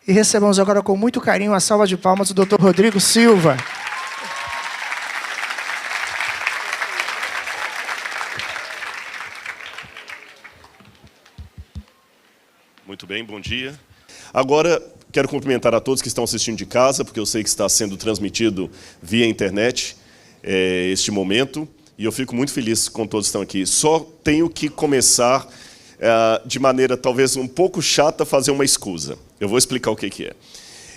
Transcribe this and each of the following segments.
E recebamos agora com muito carinho a salva de palmas do Dr. Rodrigo Silva. Muito bem, bom dia. Agora, quero cumprimentar a todos que estão assistindo de casa, porque eu sei que está sendo transmitido via internet este momento, e eu fico muito feliz com todos que estão aqui. Só tenho que começar, de maneira talvez um pouco chata, fazer uma escusa. Eu vou explicar o que é.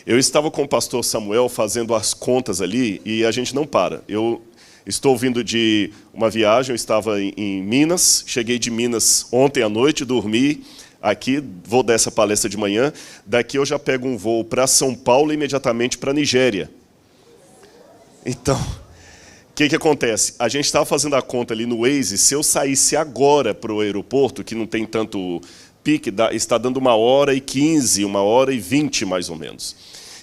Eu estava com o pastor Samuel fazendo as contas ali, e a gente não para. Eu estou vindo de uma viagem, eu estava em Minas, cheguei de Minas ontem à noite, dormi aqui, vou dar essa palestra de manhã, daqui eu já pego um voo para São Paulo e imediatamente para a Nigéria. Então, o que acontece? A gente estava fazendo a conta ali no Waze, se eu saísse agora para o aeroporto, que não tem tanto pique, está dando 1h15, 1h20 mais ou menos.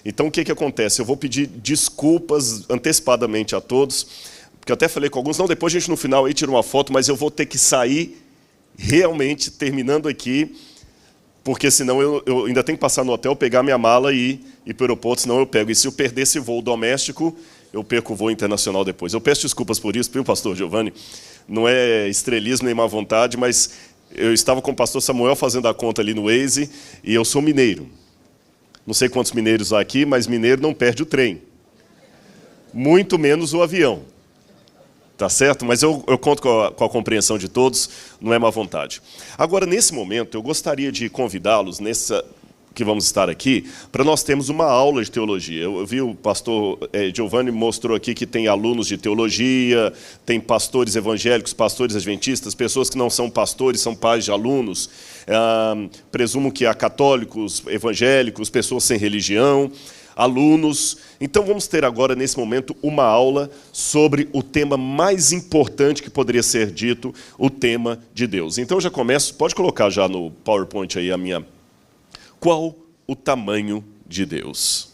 Então, o que acontece? Eu vou pedir desculpas antecipadamente a todos, porque eu até falei com alguns, não, depois a gente no final aí tira uma foto, mas eu vou ter que sair realmente terminando aqui, porque senão eu ainda tenho que passar no hotel, pegar minha mala e ir para o aeroporto, senão eu pego. E se eu perder esse voo doméstico, eu perco o voo internacional depois. Eu peço desculpas por isso, viu, pastor Giovanni? Não é estrelismo nem má vontade, mas eu estava com o pastor Samuel fazendo a conta ali no Waze, e eu sou mineiro. Não sei quantos mineiros há aqui, mas mineiro não perde o trem. Muito menos o avião. Tá certo? Mas eu conto com a compreensão de todos, não é má vontade. Agora, nesse momento, eu gostaria de convidá-los, nessa que vamos estar aqui, para nós termos uma aula de teologia. Eu vi o pastor Giovanni mostrou aqui que tem alunos de teologia, tem pastores evangélicos, pastores adventistas, pessoas que não são pastores, são pais de alunos. Presumo que há católicos, evangélicos, pessoas sem religião, alunos. Então vamos ter agora, nesse momento, uma aula sobre o tema mais importante que poderia ser dito, o tema de Deus. Então eu já começo, pode colocar já no PowerPoint aí a minha... Qual o tamanho de Deus?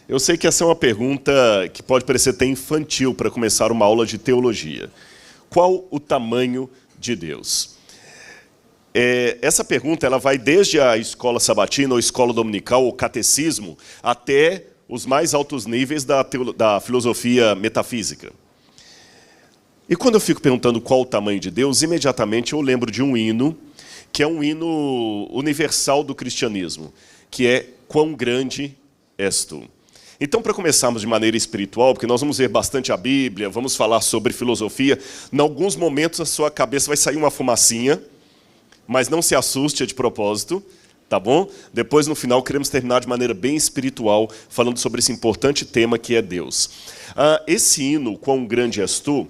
Eu sei que essa é uma pergunta que pode parecer até infantil para começar uma aula de teologia. Qual o tamanho de Deus? Essa pergunta ela vai desde a escola sabatina, ou escola dominical, ou catecismo, até os mais altos níveis da filosofia metafísica. E quando eu fico perguntando qual o tamanho de Deus, imediatamente eu lembro de um hino, que é um hino universal do cristianismo, que é Quão grande és tu. Então, para começarmos de maneira espiritual, porque nós vamos ver bastante a Bíblia, vamos falar sobre filosofia, em alguns momentos a sua cabeça vai sair uma fumacinha, mas não se assuste, é de propósito, tá bom? Depois, no final, queremos terminar de maneira bem espiritual, falando sobre esse importante tema que é Deus. Esse hino, Quão grande és tu,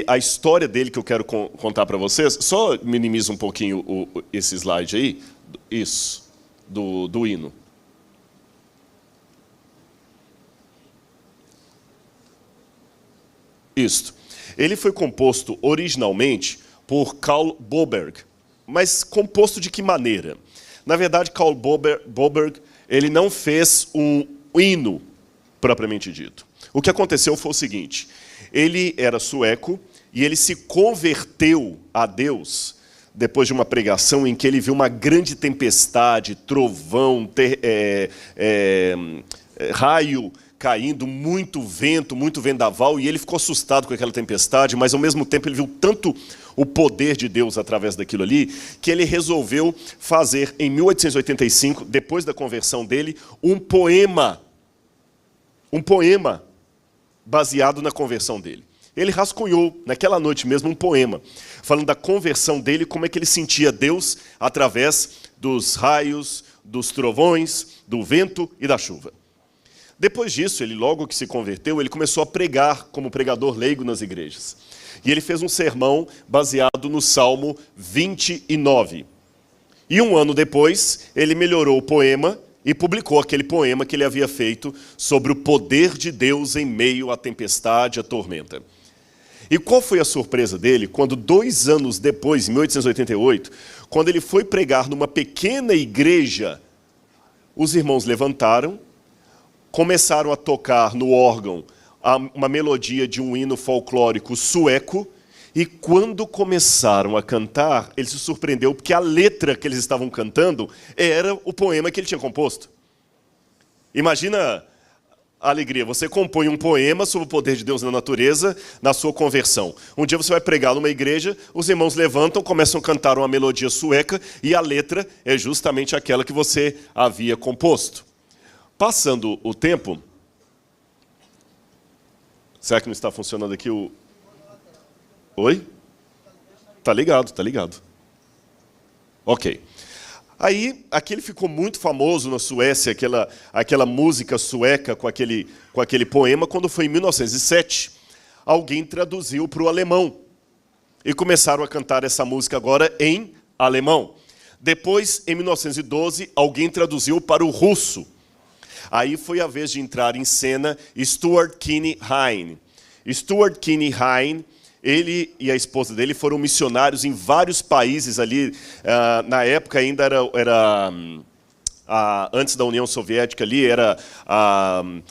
a história dele que eu quero contar para vocês, só minimiza um pouquinho esse slide aí, isso, do hino. Isso. Ele foi composto originalmente por Karl Boberg, mas composto de que maneira? Na verdade, Karl Boberg ele não fez um hino propriamente dito. O que aconteceu foi o seguinte: ele era sueco e ele se converteu a Deus depois de uma pregação em que ele viu uma grande tempestade, trovão, raio caindo, muito vento, muito vendaval, e ele ficou assustado com aquela tempestade, mas ao mesmo tempo ele viu tanto o poder de Deus através daquilo ali, que ele resolveu fazer, em 1885, depois da conversão dele, um poema baseado na conversão dele. Ele rascunhou, naquela noite mesmo, um poema, falando da conversão dele, como é que ele sentia Deus através dos raios, dos trovões, do vento e da chuva. Depois disso, ele logo que se converteu, ele começou a pregar como pregador leigo nas igrejas. E ele fez um sermão baseado no Salmo 29. E um ano depois, ele melhorou o poema e publicou aquele poema que ele havia feito sobre o poder de Deus em meio à tempestade, à tormenta. E qual foi a surpresa dele quando 2 anos depois, em 1888, quando ele foi pregar numa pequena igreja, os irmãos levantaram, começaram a tocar no órgão uma melodia de um hino folclórico sueco, e quando começaram a cantar, ele se surpreendeu porque a letra que eles estavam cantando era o poema que ele tinha composto. Imagina a alegria. Você compõe um poema sobre o poder de Deus na natureza, na sua conversão. Um dia você vai pregar numa igreja, os irmãos levantam, começam a cantar uma melodia sueca e a letra é justamente aquela que você havia composto. Passando o tempo... Será que não está funcionando aqui o... Oi? Tá ligado, tá ligado. Ok. Aí, aquele ficou muito famoso na Suécia, aquela música sueca com aquele poema, quando foi em 1907, alguém traduziu para o alemão. E começaram a cantar essa música agora em alemão. Depois, em 1912, alguém traduziu para o russo. Aí foi a vez de entrar em cena Stuart Kinney Hine. Stuart Kinney Hine, ele e a esposa dele foram missionários em vários países ali. Na época ainda era antes da União Soviética ali, era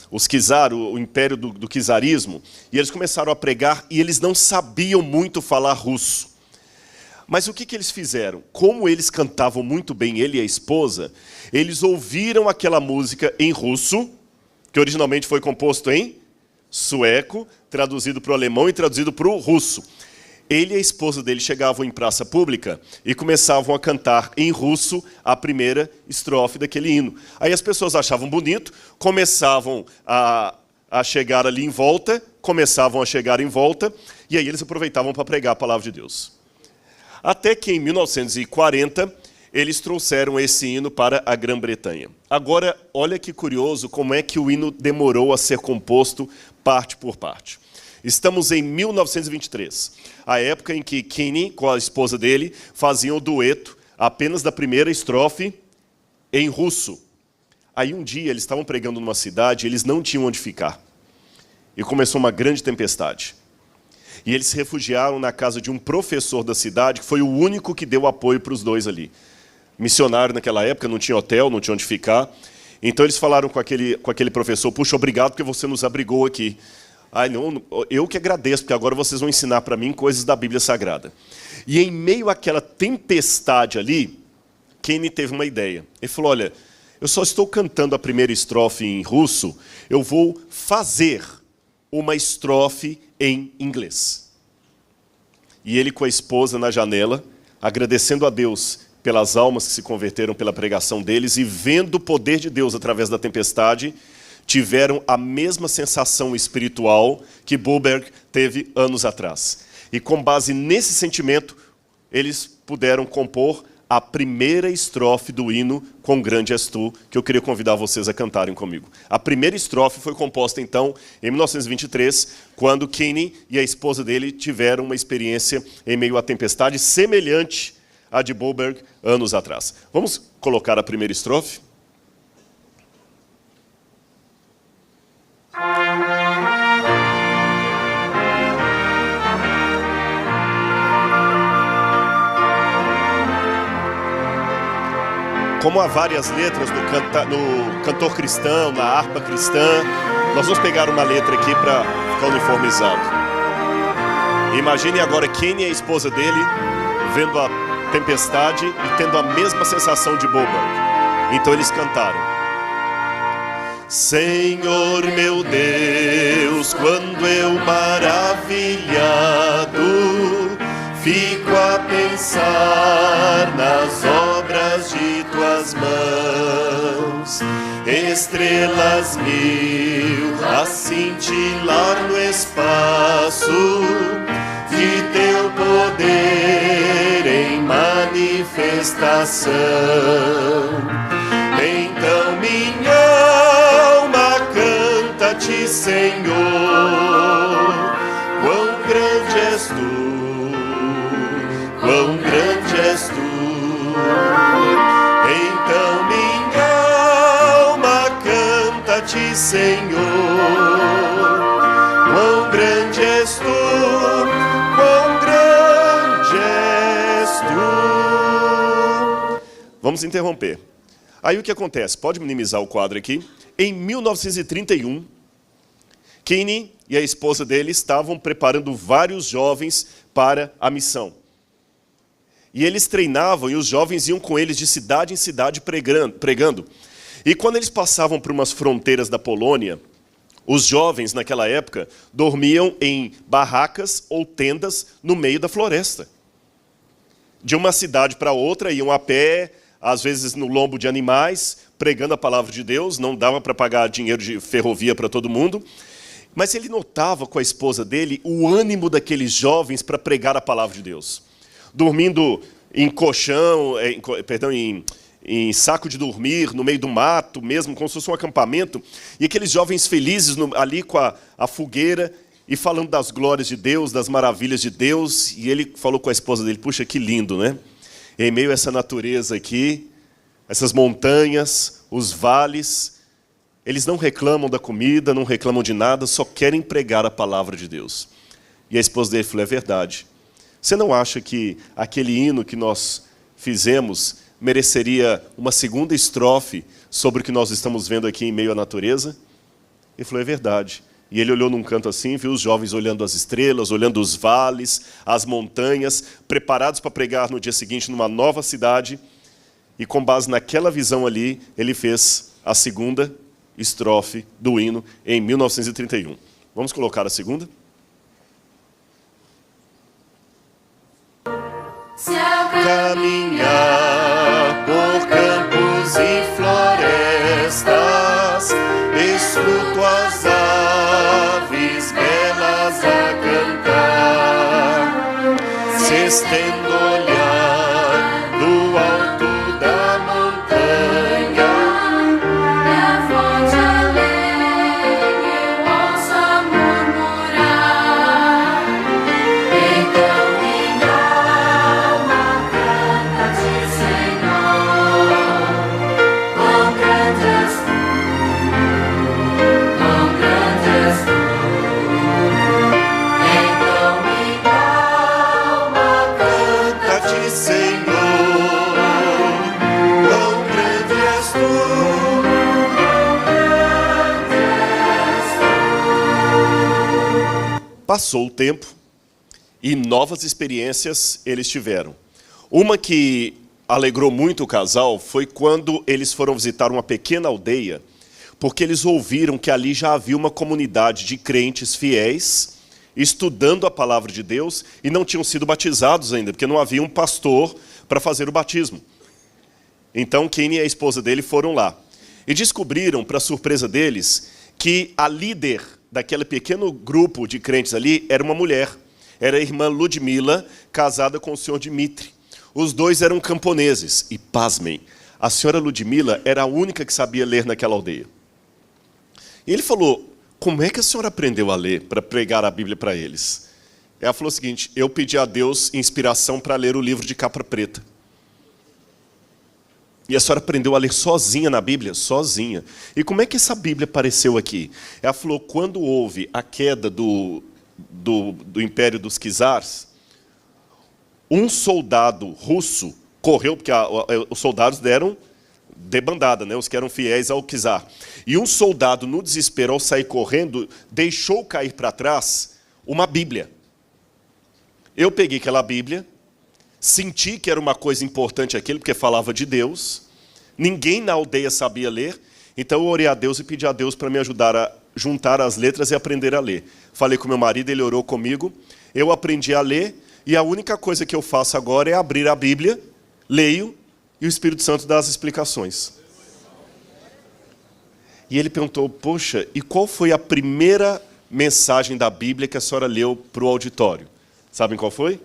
os czar, o império do czarismo. E eles começaram a pregar e eles não sabiam muito falar russo. Mas o que eles fizeram? Como eles cantavam muito bem, ele e a esposa, eles ouviram aquela música em russo, que originalmente foi composto em sueco, traduzido para o alemão e traduzido para o russo. Ele e a esposa dele chegavam em praça pública e começavam a cantar em russo a primeira estrofe daquele hino. Aí as pessoas achavam bonito, começavam a chegar ali em volta, e aí eles aproveitavam para pregar a palavra de Deus. Até que em 1940, eles trouxeram esse hino para a Grã-Bretanha. Agora, olha que curioso como é que o hino demorou a ser composto parte por parte. Estamos em 1923, a época em que Kinney, com a esposa dele, faziam o dueto apenas da primeira estrofe em russo. Aí um dia eles estavam pregando numa cidade e eles não tinham onde ficar. E começou uma grande tempestade. E eles se refugiaram na casa de um professor da cidade, que foi o único que deu apoio para os dois ali. Missionário naquela época, não tinha hotel, não tinha onde ficar. Então eles falaram com aquele professor, puxa, obrigado porque você nos abrigou aqui. Ai, não, eu que agradeço, porque agora vocês vão ensinar para mim coisas da Bíblia Sagrada. E em meio àquela tempestade ali, Kinney teve uma ideia. Ele falou, olha, eu só estou cantando a primeira estrofe em russo, eu vou fazer uma estrofe em inglês. E ele com a esposa na janela, agradecendo a Deus pelas almas que se converteram pela pregação deles e vendo o poder de Deus através da tempestade, tiveram a mesma sensação espiritual que Boberg teve anos atrás. E com base nesse sentimento, eles puderam compor a primeira estrofe do hino Quão Grande És Tu, que eu queria convidar vocês a cantarem comigo. A primeira estrofe foi composta, então, em 1923, quando Kinney e a esposa dele tiveram uma experiência em meio à tempestade semelhante à de Boberg anos atrás. Vamos colocar a primeira estrofe? Como há várias letras no cantor cristão, na harpa cristã, nós vamos pegar uma letra aqui para ficar uniformizado. Imagine agora Kinney e a esposa dele vendo a tempestade e tendo a mesma sensação de Boberg. Então eles cantaram. Senhor meu Deus, quando eu maravilhado fico a pensar nas obras de tuas mãos, estrelas mil a cintilar no espaço, de teu poder em manifestação. Então minha alma canta-te, Senhor, quão grande és tu. Quão grande és tu. Então minha alma canta-te, Senhor. Quão grande és tu. Quão grande és tu. Vamos interromper. Aí o que acontece? Pode minimizar o quadro aqui. Em 1931, Kinney e a esposa dele estavam preparando vários jovens para a missão. E eles treinavam e os jovens iam com eles de cidade em cidade pregando. E quando eles passavam por umas fronteiras da Polônia, os jovens, naquela época, dormiam em barracas ou tendas no meio da floresta. De uma cidade para outra, iam a pé, às vezes no lombo de animais, pregando a palavra de Deus. Não dava para pagar dinheiro de ferrovia para todo mundo. Mas ele notava com a esposa dele o ânimo daqueles jovens para pregar a palavra de Deus. Dormindo em colchão, em saco de dormir, no meio do mato mesmo, como se fosse um acampamento, e aqueles jovens felizes ali com a fogueira, e falando das glórias de Deus, das maravilhas de Deus, e ele falou com a esposa dele, puxa, que lindo, né? Em meio a essa natureza aqui, essas montanhas, os vales, eles não reclamam da comida, não reclamam de nada, só querem pregar a palavra de Deus. E a esposa dele falou, é verdade. Você não acha que aquele hino que nós fizemos mereceria uma segunda estrofe sobre o que nós estamos vendo aqui em meio à natureza? Ele falou, é verdade. E ele olhou num canto assim, viu os jovens olhando as estrelas, olhando os vales, as montanhas, preparados para pregar no dia seguinte numa nova cidade. E com base naquela visão ali, ele fez a segunda estrofe do hino em 1931. Vamos colocar a segunda? Caminhar por campos e florestas, escuto as aves belas a cantar, se estendo o olhar do alto da montanha, e a fonte alegre eu ouço murmurar, então minha alma canta-te, Senhor, quão grande és tu, quão grande és tu, então minha alma canta-te, Senhor, quão grande és tu, Passou o tempo e novas experiências eles tiveram. Uma que alegrou muito o casal foi quando eles foram visitar uma pequena aldeia, porque eles ouviram que ali já havia uma comunidade de crentes fiéis, estudando a palavra de Deus, e não tinham sido batizados ainda, porque não havia um pastor para fazer o batismo. Então, Kenny e a esposa dele foram lá. E descobriram, para surpresa deles, que a líder daquele pequeno grupo de crentes ali era uma mulher. Era a irmã Ludmila, casada com o senhor Dmitri. Os dois eram camponeses. E, pasmem, a senhora Ludmila era a única que sabia ler naquela aldeia. E ele falou, como é que a senhora aprendeu a ler para pregar a Bíblia para eles? Ela falou o seguinte, eu pedi a Deus inspiração para ler o livro de capa preta. E a senhora aprendeu a ler sozinha na Bíblia? Sozinha. E como é que essa Bíblia apareceu aqui? Ela falou, quando houve a queda do Império dos Czars, um soldado russo correu, porque os soldados deram debandada, né, os que eram fiéis ao czar. E um soldado, no desespero, ao sair correndo, deixou cair para trás uma Bíblia. Eu peguei aquela Bíblia, senti que era uma coisa importante aquilo, porque falava de Deus. Ninguém na aldeia sabia ler, então eu orei a Deus e pedi a Deus para me ajudar a juntar as letras e aprender a ler. Falei com meu marido, ele orou comigo, eu aprendi a ler, e a única coisa que eu faço agora é abrir a Bíblia, leio, e o Espírito Santo dá as explicações. E ele perguntou, poxa, e qual foi a primeira mensagem da Bíblia que a senhora leu para o auditório? Sabem qual foi?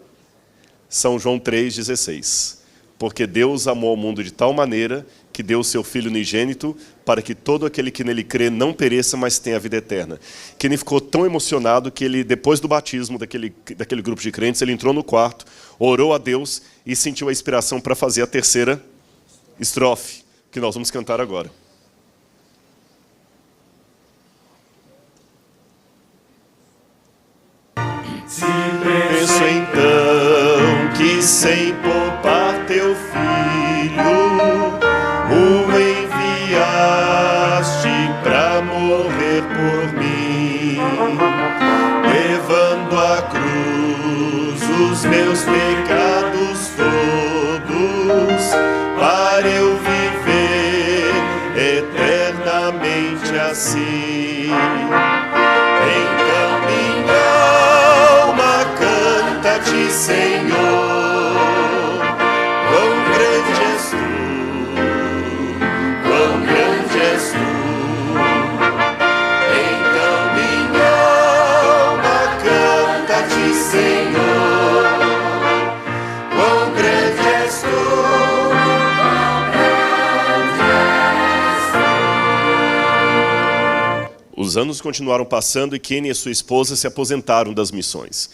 São João 3,16. Porque Deus amou o mundo de tal maneira que deu o seu Filho unigênito para que todo aquele que nele crê não pereça, mas tenha a vida eterna. Que ele ficou tão emocionado que ele, depois do batismo daquele grupo de crentes, ele entrou no quarto, orou a Deus e sentiu a inspiração para fazer a terceira estrofe, que nós vamos cantar agora. Se penso então que sem poupar teu filho o enviaste para morrer por mim, levando à cruz os meus pecados todos, para eu viver eternamente eternamente assim. Então minha alma canta-te, Senhor, quão grande és tu, quão grande és tu. Então minha alma canta-te, Senhor, quão grande és tu. Os anos continuaram passando e Kenny e sua esposa se aposentaram das missões.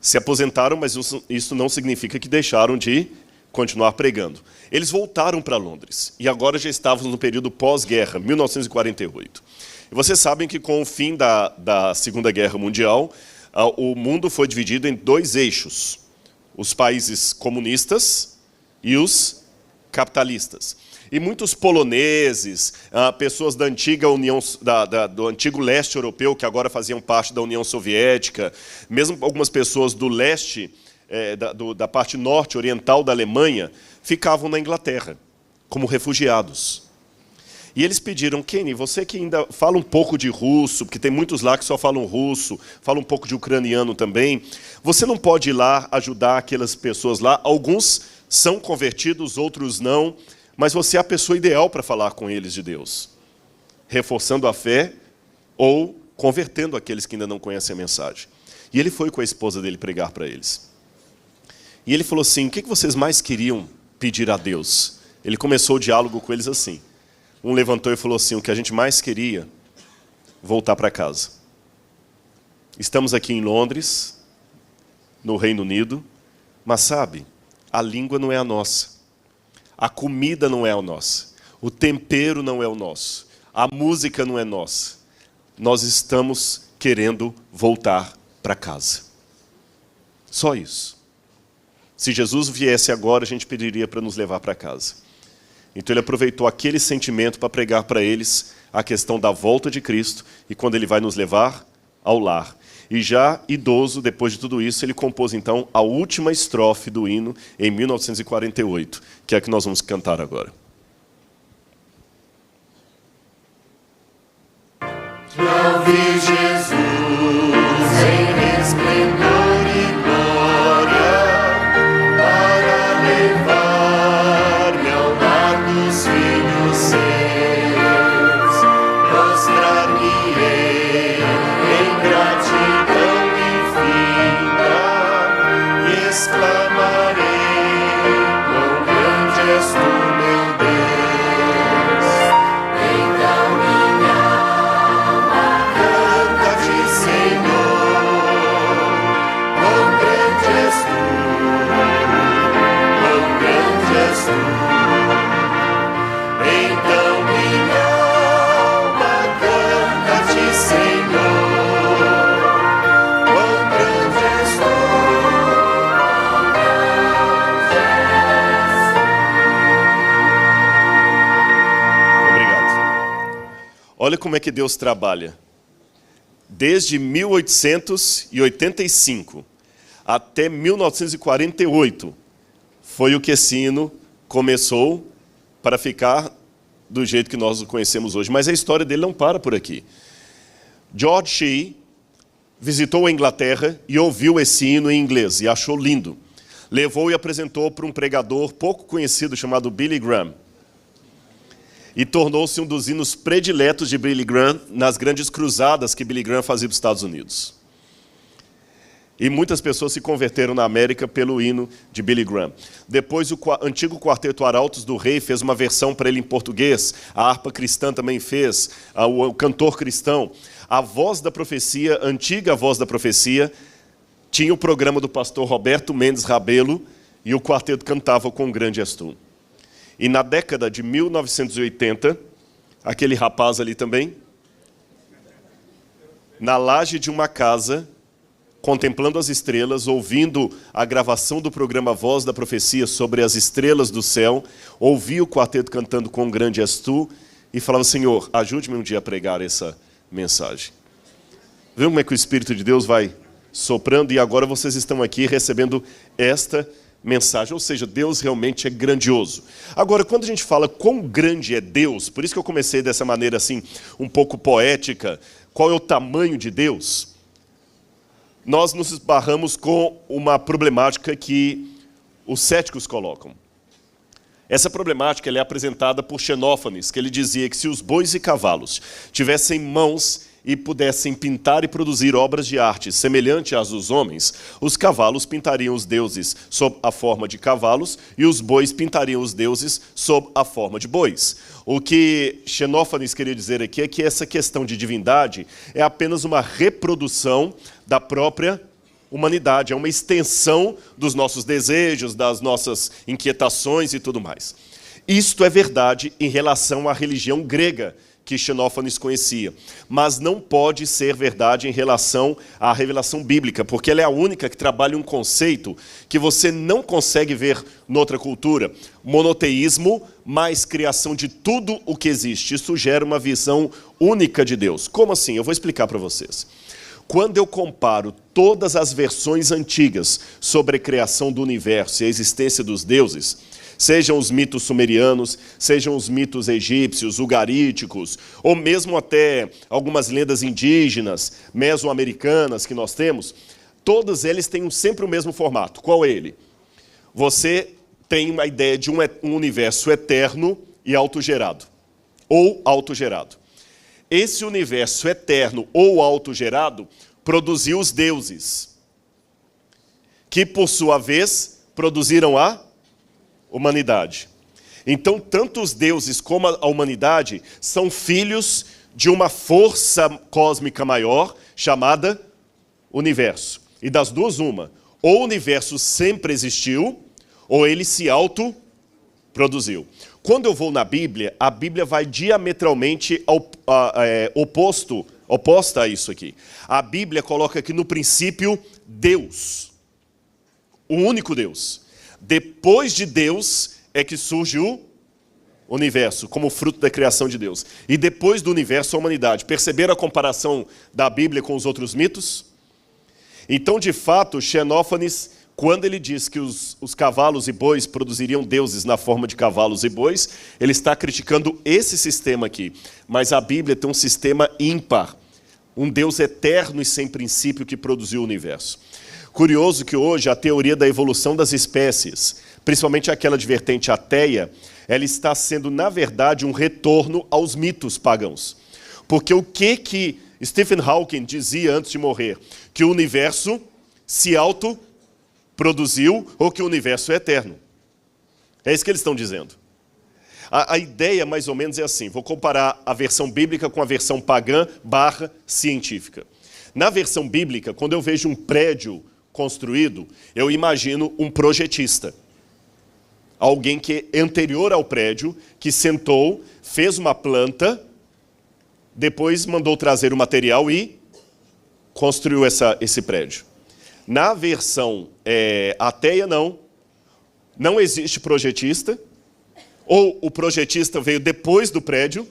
Se aposentaram, mas isso não significa que deixaram de continuar pregando. Eles voltaram para Londres e agora já estávamos no período pós-guerra, 1948. E vocês sabem que com o fim da Segunda Guerra Mundial, o mundo foi dividido em dois eixos: os países comunistas e os capitalistas. E muitos poloneses, pessoas da antiga União, do antigo leste europeu, que agora faziam parte da União Soviética, mesmo algumas pessoas do leste, da parte norte oriental da Alemanha, ficavam na Inglaterra, como refugiados. E eles pediram: Kenny, você que ainda fala um pouco de russo, porque tem muitos lá que só falam russo, falam um pouco de ucraniano também, você não pode ir lá ajudar aquelas pessoas lá? Alguns são convertidos, outros não, mas você é a pessoa ideal para falar com eles de Deus, reforçando a fé ou convertendo aqueles que ainda não conhecem a mensagem. E ele foi com a esposa dele pregar para eles. E ele falou assim: o que vocês mais queriam pedir a Deus? Ele começou o diálogo com eles assim. Um levantou e falou assim: o que a gente mais queria, voltar para casa. Estamos aqui em Londres, no Reino Unido, mas sabe, a língua não é a nossa. A comida não é a nossa, o tempero não é o nosso, a música não é nossa. Nós estamos querendo voltar para casa. Só isso. Se Jesus viesse agora, a gente pediria para nos levar para casa. Então ele aproveitou aquele sentimento para pregar para eles a questão da volta de Cristo e quando ele vai nos levar ao lar. E já idoso, depois de tudo isso, ele compôs então a última estrofe do hino em 1948, que é a que nós vamos cantar agora. Ao ver Jesus em esplendor e glória, para levar-me ao lar dos filhos seus, mostrar-me-ei em gratidão infinita e exclamarei: quão grande és tu, meu Deus. Então minha alma canta-te, Senhor, quão grande és tu, quão grande és tu. Então minha alma canta-te, Senhor, quão grande és tu. Obrigado. Olha como é que Deus trabalha. Desde 1885 até 1948 foi o que esse hino começou para ficar do jeito que nós o conhecemos hoje. Mas a história dele não para por aqui. George Shee visitou a Inglaterra e ouviu esse hino em inglês e achou lindo. Levou e apresentou para um pregador pouco conhecido chamado Billy Graham. E tornou-se um dos hinos prediletos de Billy Graham nas grandes cruzadas que Billy Graham fazia para os Estados Unidos. E muitas pessoas se converteram na América pelo hino de Billy Graham. Depois o antigo quarteto Arautos do Rei fez uma versão para ele em português. A harpa cristã também fez, o cantor cristão. A Voz da Profecia, a antiga Voz da Profecia, tinha o programa do pastor Roberto Mendes Rabelo e o quarteto cantava Com Grande És Tu. E na década de 1980, aquele rapaz ali também, na laje de uma casa, contemplando as estrelas, ouvindo a gravação do programa Voz da Profecia sobre as estrelas do céu, ouvia o quarteto cantando Com Grande És Tu e falava: Senhor, ajude-me um dia a pregar essa mensagem. Viu como é que o Espírito de Deus vai soprando? E agora vocês estão aqui recebendo esta mensagem, ou seja, Deus realmente é grandioso. Agora, quando a gente fala quão grande é Deus, por isso que eu comecei dessa maneira assim, um pouco poética, qual é o tamanho de Deus, nós nos esbarramos com uma problemática que os céticos colocam. Essa problemática ela é apresentada por Xenófanes, que ele dizia que se os bois e cavalos tivessem mãos e pudessem pintar e produzir obras de arte semelhante às dos homens, os cavalos pintariam os deuses sob a forma de cavalos e os bois pintariam os deuses sob a forma de bois. O que Xenófanes queria dizer aqui é que essa questão de divindade é apenas uma reprodução da própria humanidade, é uma extensão dos nossos desejos, das nossas inquietações e tudo mais. Isto é verdade em relação à religião grega que Xenófanes conhecia, mas não pode ser verdade em relação à revelação bíblica, porque ela é a única que trabalha um conceito que você não consegue ver noutra cultura. Monoteísmo mais criação de tudo o que existe. Isso gera uma visão única de Deus. Como assim? Eu vou explicar para vocês. Quando eu comparo todas as versões antigas sobre a criação do universo e a existência dos deuses, sejam os mitos sumerianos, sejam os mitos egípcios, ugaríticos, ou mesmo até algumas lendas indígenas, mesoamericanas que nós temos, todos eles têm sempre o mesmo formato. Qual é ele? Você tem uma ideia de um universo eterno e autogerado, ou autogerado. Esse universo eterno ou autogerado produziu os deuses, que por sua vez produziram a humanidade. Então, tanto os deuses como a humanidade são filhos de uma força cósmica maior chamada universo. E das duas, uma. Ou o universo sempre existiu, ou ele se autoproduziu. Quando eu vou na Bíblia, a Bíblia vai diametralmente oposta a isso aqui. A Bíblia coloca aqui no princípio Deus, o único Deus. Depois de Deus é que surge o universo, como fruto da criação de Deus. E depois do universo, a humanidade. Perceberam a comparação da Bíblia com os outros mitos? Então, de fato, Xenófanes, quando ele diz que os cavalos e bois produziriam deuses na forma de cavalos e bois, ele está criticando esse sistema aqui. Mas a Bíblia tem um sistema ímpar, um Deus eterno e sem princípio que produziu o universo. Curioso que hoje a teoria da evolução das espécies, principalmente aquela de vertente ateia, ela está sendo, na verdade, um retorno aos mitos pagãos. Porque o que Stephen Hawking dizia antes de morrer? Que o universo se autoproduziu ou que o universo é eterno. É isso que eles estão dizendo. A ideia, mais ou menos, é assim. Vou comparar a versão bíblica com a versão pagã / científica. Na versão bíblica, quando eu vejo um prédio construído, eu imagino um projetista. Alguém que é anterior ao prédio, que sentou, fez uma planta, depois mandou trazer o material e construiu esse prédio. Na versão ateia, não existe projetista, ou o projetista veio depois do prédio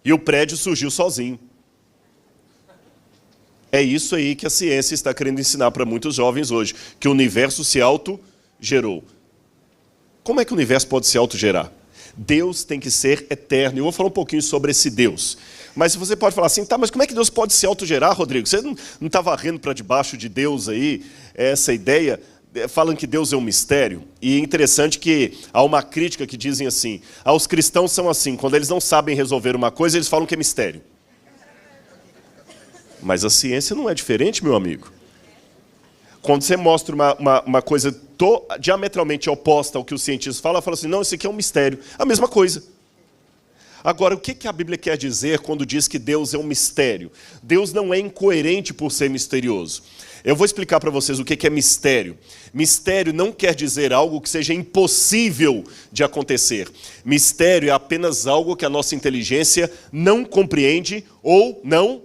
e o prédio surgiu sozinho. É isso aí que a ciência está querendo ensinar para muitos jovens hoje, que o universo se autogerou. Como é que o universo pode se autogerar? Deus tem que ser eterno. Eu vou falar um pouquinho sobre esse Deus. Mas você pode falar assim, tá, mas como é que Deus pode se autogerar, Rodrigo? Você não está varrendo para debaixo de Deus aí, essa ideia? Falam que Deus é um mistério. E é interessante que há uma crítica que dizem assim, os cristãos são assim, quando eles não sabem resolver uma coisa, eles falam que é mistério. Mas a ciência não é diferente, meu amigo. Quando você mostra uma coisa diametralmente oposta ao que os cientistas falam, fala assim, não, isso aqui é um mistério. A mesma coisa. Agora, o que a Bíblia quer dizer quando diz que Deus é um mistério? Deus não é incoerente por ser misterioso. Eu vou explicar para vocês o que é mistério. Mistério não quer dizer algo que seja impossível de acontecer. Mistério é apenas algo que a nossa inteligência não compreende ou não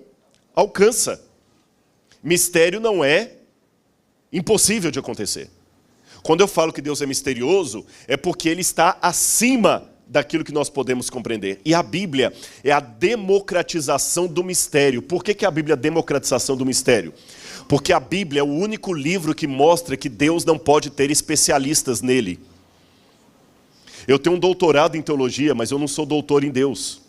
alcança. Mistério não é impossível de acontecer. Quando eu falo que Deus é misterioso, é porque Ele está acima daquilo que nós podemos compreender. E a Bíblia é a democratização do mistério. Por que a Bíblia é a democratização do mistério? Porque a Bíblia é o único livro que mostra que Deus não pode ter especialistas nele. Eu tenho um doutorado em teologia, mas eu não sou doutor em Deus.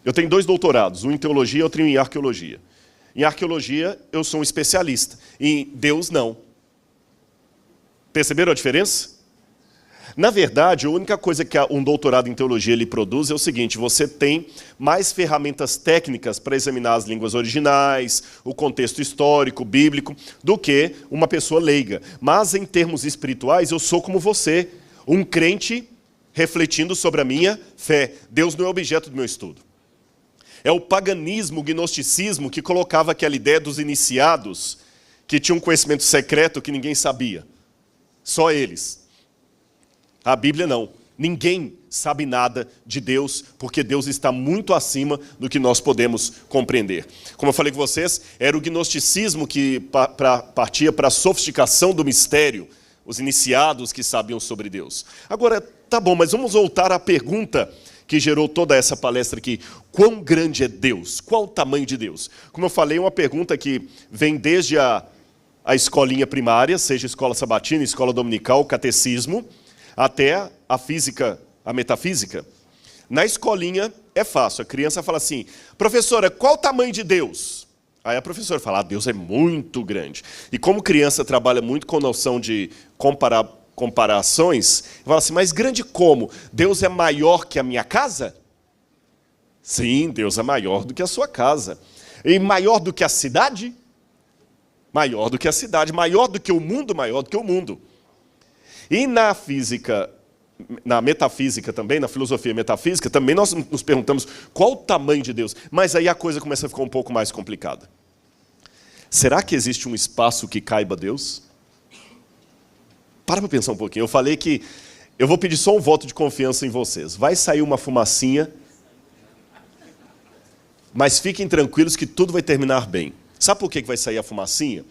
Eu tenho 2 doutorados, um em teologia e outro em arqueologia. Em arqueologia, eu sou um especialista. Em Deus, não. Perceberam a diferença? Na verdade, a única coisa que um doutorado em teologia ele produz é o seguinte: você tem mais ferramentas técnicas para examinar as línguas originais, o contexto histórico, bíblico, do que uma pessoa leiga. Mas em termos espirituais, eu sou como você, um crente refletindo sobre a minha fé. Deus não é objeto do meu estudo. É o paganismo, o gnosticismo que colocava aquela ideia dos iniciados que tinham um conhecimento secreto que ninguém sabia. Só eles. A Bíblia não. Ninguém sabe nada de Deus, porque Deus está muito acima do que nós podemos compreender. Como eu falei com vocês, era o gnosticismo que partia para a sofisticação do mistério, os iniciados que sabiam sobre Deus. Agora, tá bom, mas vamos voltar à pergunta que gerou toda essa palestra aqui. Quão grande é Deus? Qual o tamanho de Deus? Como eu falei, é uma pergunta que vem desde a escolinha primária, seja escola sabatina, escola dominical, catecismo, até a física, a metafísica. Na escolinha é fácil, a criança fala assim: professora, qual o tamanho de Deus? Aí a professora fala: Deus é muito grande. E como criança trabalha muito com noção de comparações, fala assim: mas grande como? Deus é maior que a minha casa? Sim, Deus é maior do que a sua casa. E maior do que a cidade? Maior do que a cidade. Maior do que o mundo? Maior do que o mundo. E na física, na metafísica também, na filosofia metafísica, também nós nos perguntamos qual o tamanho de Deus. Mas aí a coisa começa a ficar um pouco mais complicada. Será que existe um espaço que caiba Deus? Para pensar um pouquinho. Eu falei que eu vou pedir só um voto de confiança em vocês. Vai sair uma fumacinha, mas fiquem tranquilos que tudo vai terminar bem. Sabe por que vai sair a fumacinha?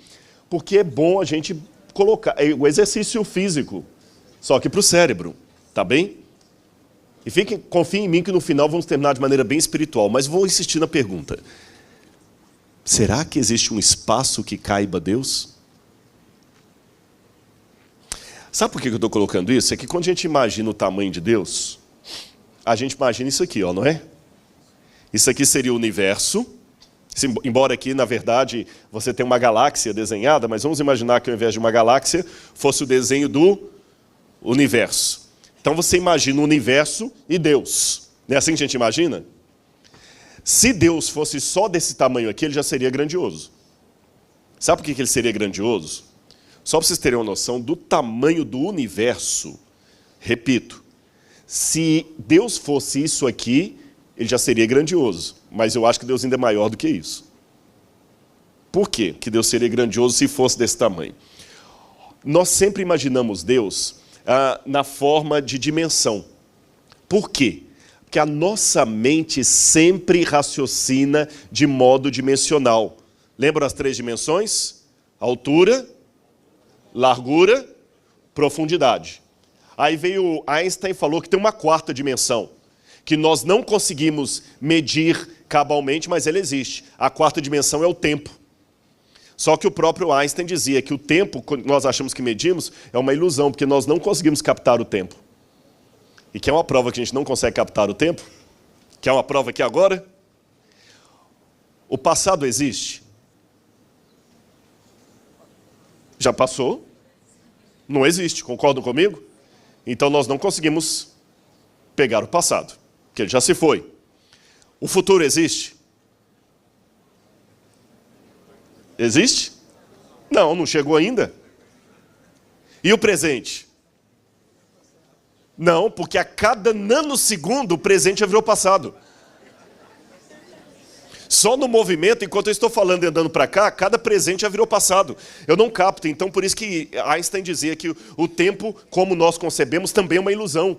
Porque é bom a gente colocar o exercício físico, só que para o cérebro, tá bem? E confiem em mim que no final vamos terminar de maneira bem espiritual, mas vou insistir na pergunta. Será que existe um espaço que caiba Deus? Sabe por que eu estou colocando isso? É que quando a gente imagina o tamanho de Deus, a gente imagina isso aqui, ó, não é? Isso aqui seria o universo. Embora aqui, na verdade, você tenha uma galáxia desenhada, mas vamos imaginar que ao invés de uma galáxia, fosse o desenho do universo. Então você imagina o universo e Deus. Não é assim que a gente imagina? Se Deus fosse só desse tamanho aqui, ele já seria grandioso. Sabe por que ele seria grandioso? Só para vocês terem uma noção do tamanho do universo. Repito, se Deus fosse isso aqui, ele já seria grandioso. Mas eu acho que Deus ainda é maior do que isso. Por quê que Deus seria grandioso se fosse desse tamanho? Nós sempre imaginamos Deus na forma de dimensão. Por quê? Porque a nossa mente sempre raciocina de modo dimensional. Lembram as 3 dimensões? Altura, largura, profundidade. Aí veio Einstein e falou que tem uma 4ª dimensão, que nós não conseguimos medir cabalmente, mas ela existe. A 4ª dimensão é o tempo. Só que o próprio Einstein dizia que o tempo, quando nós achamos que medimos, é uma ilusão, porque nós não conseguimos captar o tempo. E quer uma prova que a gente não consegue captar o tempo? Quer uma prova aqui agora? O passado existe? Já passou? Não existe, concordam comigo? Então nós não conseguimos pegar o passado, porque ele já se foi. O futuro existe? Existe? Não, não chegou ainda. E o presente? Não, porque a cada nanosegundo o presente já virou passado. Só no movimento, enquanto eu estou falando e andando para cá, cada presente já virou passado. Eu não capto, então por isso que Einstein dizia que o tempo, como nós concebemos, também é uma ilusão.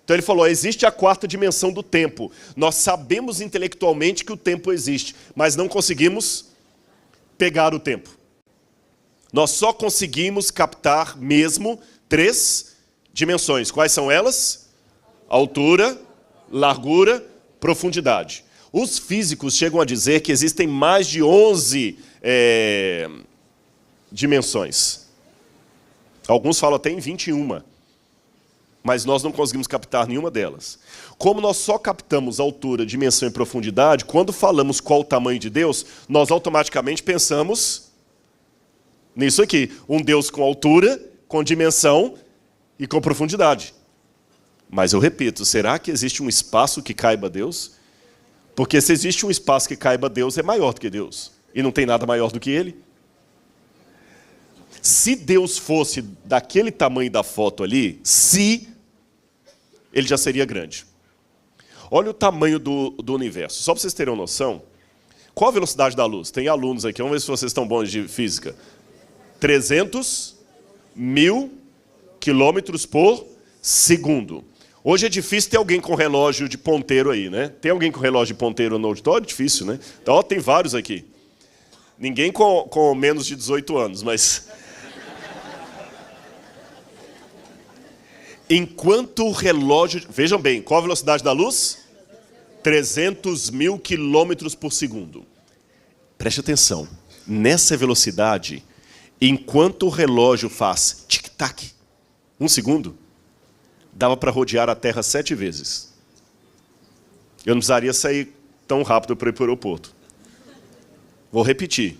Então ele falou, existe a 4ª dimensão do tempo. Nós sabemos intelectualmente que o tempo existe, mas não conseguimos pegar o tempo. Nós só conseguimos captar mesmo 3 dimensões. Quais são elas? Altura, largura, profundidade. Os físicos chegam a dizer que existem mais de 11 dimensões. Alguns falam até em 21, mas nós não conseguimos captar nenhuma delas. Como nós só captamos altura, dimensão e profundidade, quando falamos qual o tamanho de Deus, nós automaticamente pensamos nisso aqui. Um Deus com altura, com dimensão e com profundidade. Mas eu repito, será que existe um espaço que caiba a Deus? Porque se existe um espaço que caiba a Deus, é maior do que Deus. E não tem nada maior do que Ele. Se Deus fosse daquele tamanho da foto ali, ele já seria grande. Olha o tamanho do universo. Só para vocês terem uma noção, qual a velocidade da luz? Tem alunos aqui, vamos ver se vocês estão bons de física. 300 mil quilômetros por segundo. Hoje é difícil ter alguém com relógio de ponteiro aí, né? Tem alguém com relógio de ponteiro no auditório? Difícil, né? Então, ó, tem vários aqui. Ninguém com menos de 18 anos, mas... Enquanto o relógio... Vejam bem, qual a velocidade da luz? 300 mil quilômetros por segundo. Preste atenção. Nessa velocidade, enquanto o relógio faz tic-tac, 1 segundo, dava para rodear a Terra 7 vezes. Eu não precisaria sair tão rápido para ir para o aeroporto. Vou repetir.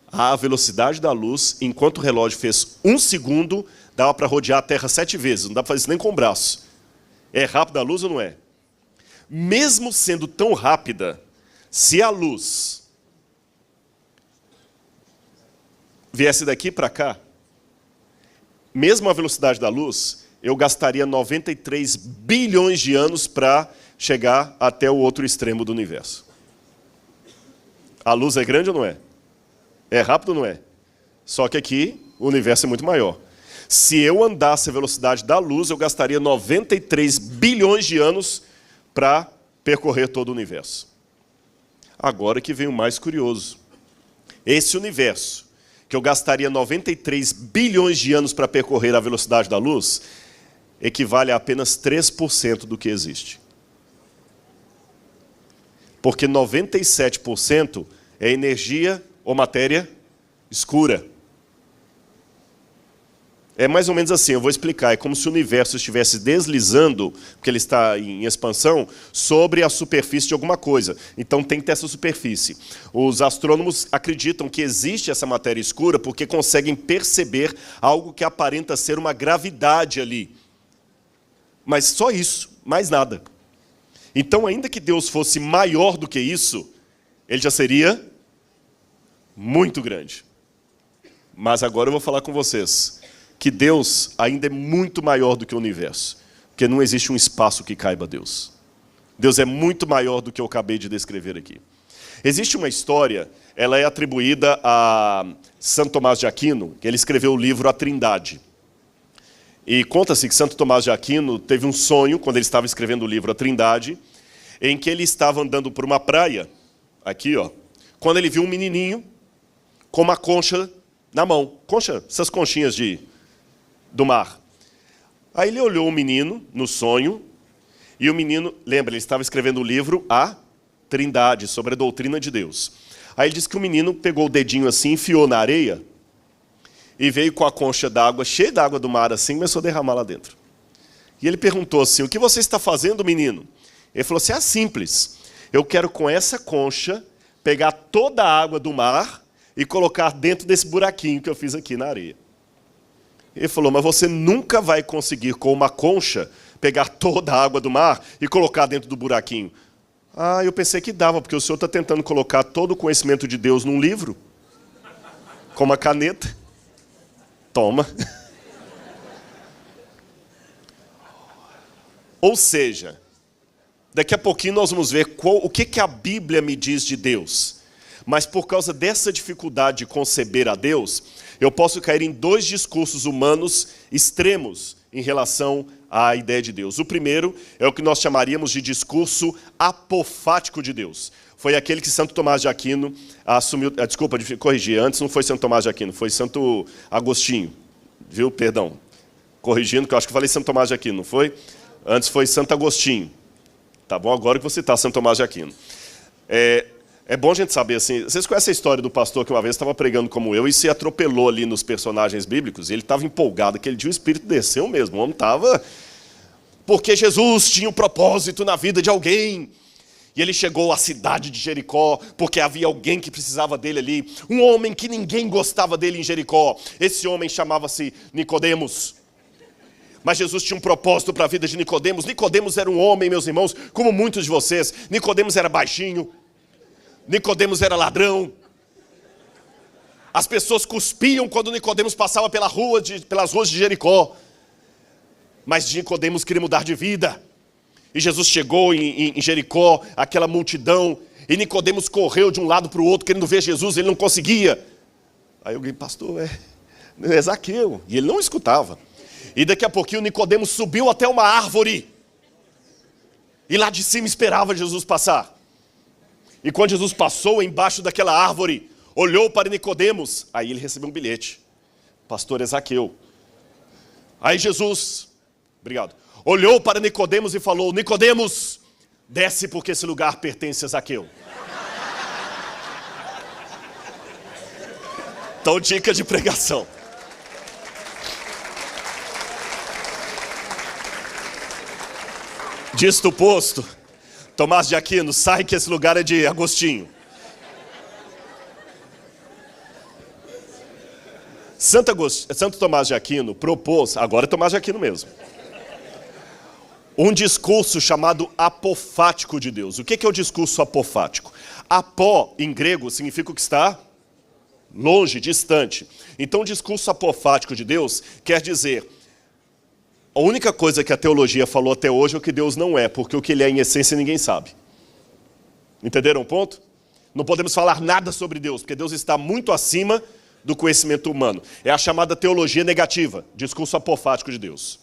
A velocidade da luz, enquanto o relógio fez 1 segundo, dava para rodear a Terra 7 vezes. Não dá para fazer isso nem com o braço. É rápida a luz ou não é? Mesmo sendo tão rápida, se a luz viesse daqui para cá, mesmo a velocidade da luz, eu gastaria 93 bilhões de anos para chegar até o outro extremo do universo. A luz é grande ou não é? É rápido ou não é? Só que aqui o universo é muito maior. Se eu andasse a velocidade da luz, eu gastaria 93 bilhões de anos para percorrer todo o universo. Agora que vem o mais curioso. Esse universo, que eu gastaria 93 bilhões de anos para percorrer a velocidade da luz, equivale a apenas 3% do que existe. Porque 97% é energia ou matéria escura. É mais ou menos assim, eu vou explicar. É como se o universo estivesse deslizando, porque ele está em expansão, sobre a superfície de alguma coisa. Então tem que ter essa superfície. Os astrônomos acreditam que existe essa matéria escura porque conseguem perceber algo que aparenta ser uma gravidade ali. Mas só isso, mais nada. Então, ainda que Deus fosse maior do que isso, ele já seria muito grande. Mas agora eu vou falar com vocês que Deus ainda é muito maior do que o universo, porque não existe um espaço que caiba a Deus. Deus é muito maior do que eu acabei de descrever aqui. Existe uma história, ela é atribuída a Santo Tomás de Aquino, que ele escreveu o livro A Trindade. E conta-se que Santo Tomás de Aquino teve um sonho, quando ele estava escrevendo o livro A Trindade, em que ele estava andando por uma praia, aqui, ó, quando ele viu um menininho com uma concha na mão. Concha, essas conchinhas do mar. Aí ele olhou o menino no sonho, e o menino, lembra, ele estava escrevendo o livro A Trindade, sobre a doutrina de Deus. Aí ele disse que o menino pegou o dedinho assim, enfiou na areia, e veio com a concha d'água, cheia d'água do mar assim, e começou a derramar lá dentro. E ele perguntou assim, o que você está fazendo, menino? Ele falou assim, simples, eu quero com essa concha pegar toda a água do mar e colocar dentro desse buraquinho que eu fiz aqui na areia. Ele falou, mas você nunca vai conseguir com uma concha pegar toda a água do mar e colocar dentro do buraquinho. Ah, eu pensei que dava, porque o senhor está tentando colocar todo o conhecimento de Deus num livro, com uma caneta. Toma. Ou seja, daqui a pouquinho nós vamos ver o que a Bíblia me diz de Deus. Mas por causa dessa dificuldade de conceber a Deus, eu posso cair em 2 discursos humanos extremos em relação à ideia de Deus. O primeiro é o que nós chamaríamos de discurso apofático de Deus. Foi aquele que Santo Tomás de Aquino assumiu... Desculpa, corrigir, antes não foi Santo Tomás de Aquino, foi Santo Agostinho. Viu? Perdão. Corrigindo, que eu acho que eu falei Santo Tomás de Aquino, não foi? Antes foi Santo Agostinho. Tá bom? Agora que você está Santo Tomás de Aquino. É bom a gente saber, assim, vocês conhecem a história do pastor que uma vez estava pregando como eu e se atropelou ali nos personagens bíblicos, e ele estava empolgado, aquele dia o Espírito desceu mesmo, o homem estava... Porque Jesus tinha um propósito na vida de alguém, e ele chegou à cidade de Jericó, porque havia alguém que precisava dele ali, um homem que ninguém gostava dele em Jericó, esse homem chamava-se Nicodemos. Mas Jesus tinha um propósito para a vida de Nicodemos. Nicodemos era um homem, meus irmãos, como muitos de vocês. Nicodemos era baixinho, Nicodemos era ladrão. As pessoas cuspiam quando Nicodemos passava pelas ruas de Jericó. Mas Nicodemos queria mudar de vida. E Jesus chegou em Jericó, aquela multidão, e Nicodemos correu de um lado para o outro, querendo ver Jesus, ele não conseguia. Aí alguém, pastor, é Zaqueu. E ele não escutava. E daqui a pouquinho Nicodemos subiu até uma árvore. E lá de cima esperava Jesus passar. E quando Jesus passou embaixo daquela árvore, olhou para Nicodemos, aí ele recebeu um bilhete. Pastor Zaqueu. Aí Jesus, obrigado, olhou para Nicodemos e falou, Nicodemos, desce porque esse lugar pertence a Zaqueu. Então, dica de pregação. Disto posto, Tomás de Aquino, sai que esse lugar é de Agostinho. Santo Tomás de Aquino propôs, agora é Tomás de Aquino mesmo, um discurso chamado apofático de Deus. O que é o discurso apofático? Apó, em grego, significa o que está longe, distante. Então, o discurso apofático de Deus quer dizer... A única coisa que a teologia falou até hoje é o que Deus não é, porque o que ele é em essência ninguém sabe. Entenderam o ponto? Não podemos falar nada sobre Deus, porque Deus está muito acima do conhecimento humano. É a chamada teologia negativa, discurso apofático de Deus.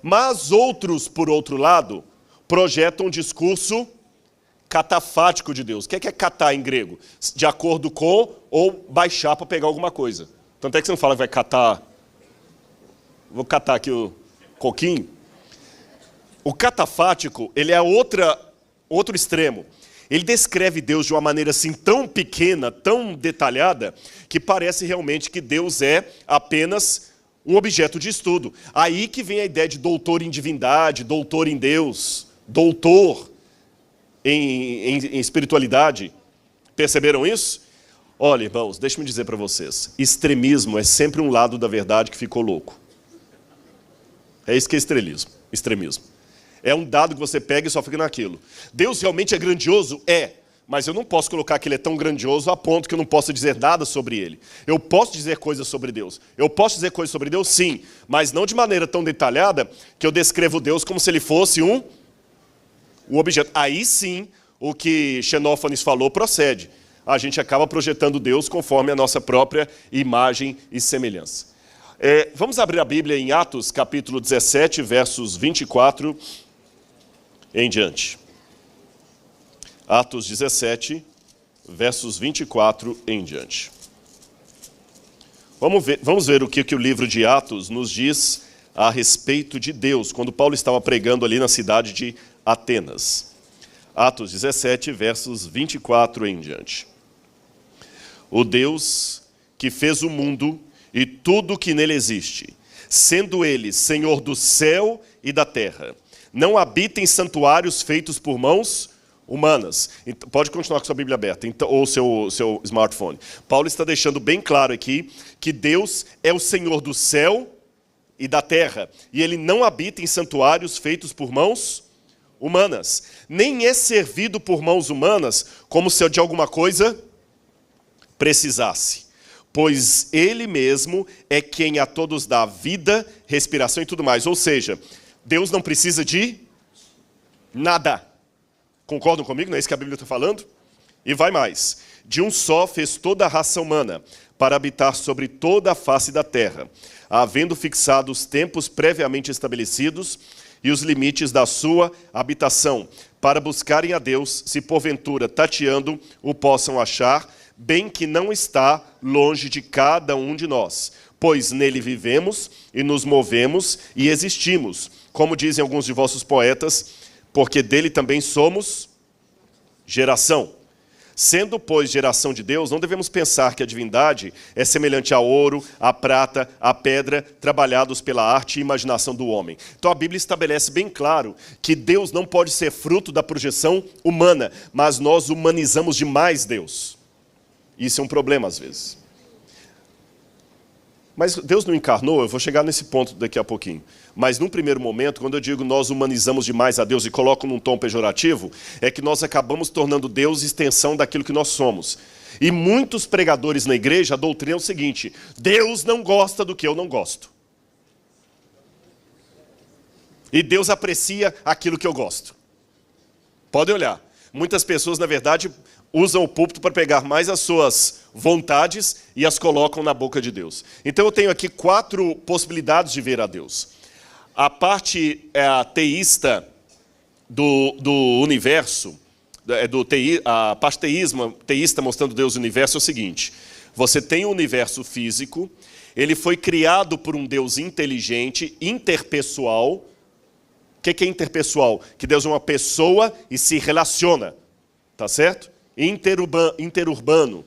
Mas outros, por outro lado, projetam um discurso catafático de Deus. O que é catar em grego? De acordo com ou baixar para pegar alguma coisa. Tanto é que você não fala que vai catar... Vou catar aqui o... coquinho. O catafático, ele é outro extremo. Ele descreve Deus de uma maneira assim tão pequena, tão detalhada, que parece realmente que Deus é apenas um objeto de estudo. Aí que vem a ideia de doutor em divindade, doutor em Deus, doutor em espiritualidade. Perceberam isso? Olha, irmãos, deixa-me dizer para vocês. Extremismo é sempre um lado da verdade que ficou louco. É isso que é extremismo. É um dado que você pega e só fica naquilo. Deus realmente é grandioso? É. Mas eu não posso colocar que ele é tão grandioso a ponto que eu não possa dizer nada sobre ele. Eu posso dizer coisas sobre Deus. Eu posso dizer coisas sobre Deus, sim. Mas não de maneira tão detalhada que eu descrevo Deus como se ele fosse um objeto. Aí sim, o que Xenófanes falou procede. A gente acaba projetando Deus conforme a nossa própria imagem e semelhança. Vamos abrir a Bíblia em Atos, capítulo 17, versos 24 em diante. Atos 17, versos 24 em diante. Vamos ver o que o livro de Atos nos diz a respeito de Deus, quando Paulo estava pregando ali na cidade de Atenas. Atos 17, versos 24 em diante. O Deus que fez o mundo e tudo que nele existe, sendo ele Senhor do céu e da terra, não habita em santuários feitos por mãos humanas. Então, pode continuar com sua Bíblia aberta, ou seu smartphone. Paulo está deixando bem claro aqui que Deus é o Senhor do céu e da terra, e ele não habita em santuários feitos por mãos humanas, nem é servido por mãos humanas como se de alguma coisa precisasse. Pois ele mesmo é quem a todos dá vida, respiração e tudo mais. Ou seja, Deus não precisa de nada. Concordam comigo? Não é isso que a Bíblia está falando? E vai mais. De um só fez toda a raça humana, para habitar sobre toda a face da terra, havendo fixado os tempos previamente estabelecidos e os limites da sua habitação, para buscarem a Deus, se porventura, tateando, o possam achar, bem que não está longe de cada um de nós, pois nele vivemos e nos movemos e existimos, como dizem alguns de vossos poetas, porque dele também somos geração. Sendo, pois, geração de Deus, não devemos pensar que a divindade é semelhante ao ouro, à prata, à pedra, trabalhados pela arte e imaginação do homem. Então a Bíblia estabelece bem claro que Deus não pode ser fruto da projeção humana, mas nós humanizamos demais Deus. Isso é um problema às vezes. Mas Deus não encarnou, eu vou chegar nesse ponto daqui a pouquinho. Mas num primeiro momento, quando eu digo nós humanizamos demais a Deus e coloco num tom pejorativo, é que nós acabamos tornando Deus extensão daquilo que nós somos. E muitos pregadores na igreja doutrinam o seguinte: Deus não gosta do que eu não gosto. E Deus aprecia aquilo que eu gosto. Pode olhar. Muitas pessoas, na verdade, usam o púlpito para pegar mais as suas vontades e as colocam na boca de Deus. Então eu tenho aqui 4 possibilidades de ver a Deus. A parte teísta do universo, a parte teísta mostrando Deus no universo é o seguinte: você tem o universo físico, ele foi criado por um Deus inteligente, interpessoal. O que é interpessoal? Que Deus é uma pessoa e se relaciona, tá certo? Interurbano,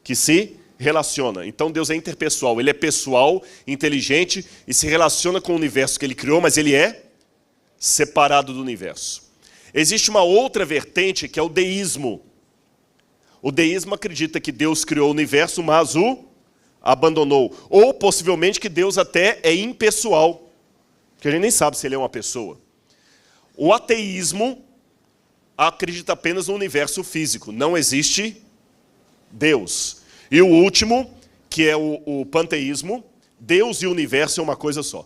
que se relaciona. Então Deus é interpessoal, ele é pessoal, inteligente e se relaciona com o universo que ele criou, mas ele é separado do universo. Existe uma outra vertente que é o deísmo. O deísmo acredita que Deus criou o universo, mas o abandonou. Ou possivelmente que Deus até é impessoal, que a gente nem sabe se ele é uma pessoa. O ateísmo acredita apenas no universo físico, não existe Deus. E o último, que é o panteísmo, Deus e o universo é uma coisa só.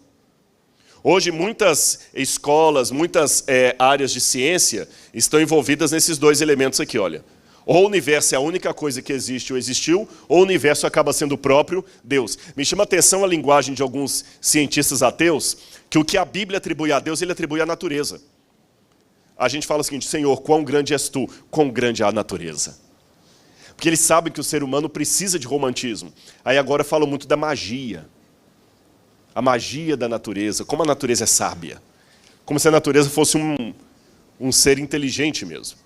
Hoje muitas escolas, muitas áreas de ciência estão envolvidas nesses 2 elementos aqui, olha. Ou o universo é a única coisa que existe ou existiu, ou o universo acaba sendo o próprio Deus. Me chama a atenção a linguagem de alguns cientistas ateus, que o que a Bíblia atribui a Deus, ele atribui à natureza. A gente fala o seguinte: Senhor, quão grande és tu, quão grande é a natureza. Porque eles sabem que o ser humano precisa de romantismo. Aí agora falam muito da magia. A magia da natureza, como a natureza é sábia. Como se a natureza fosse um ser inteligente mesmo.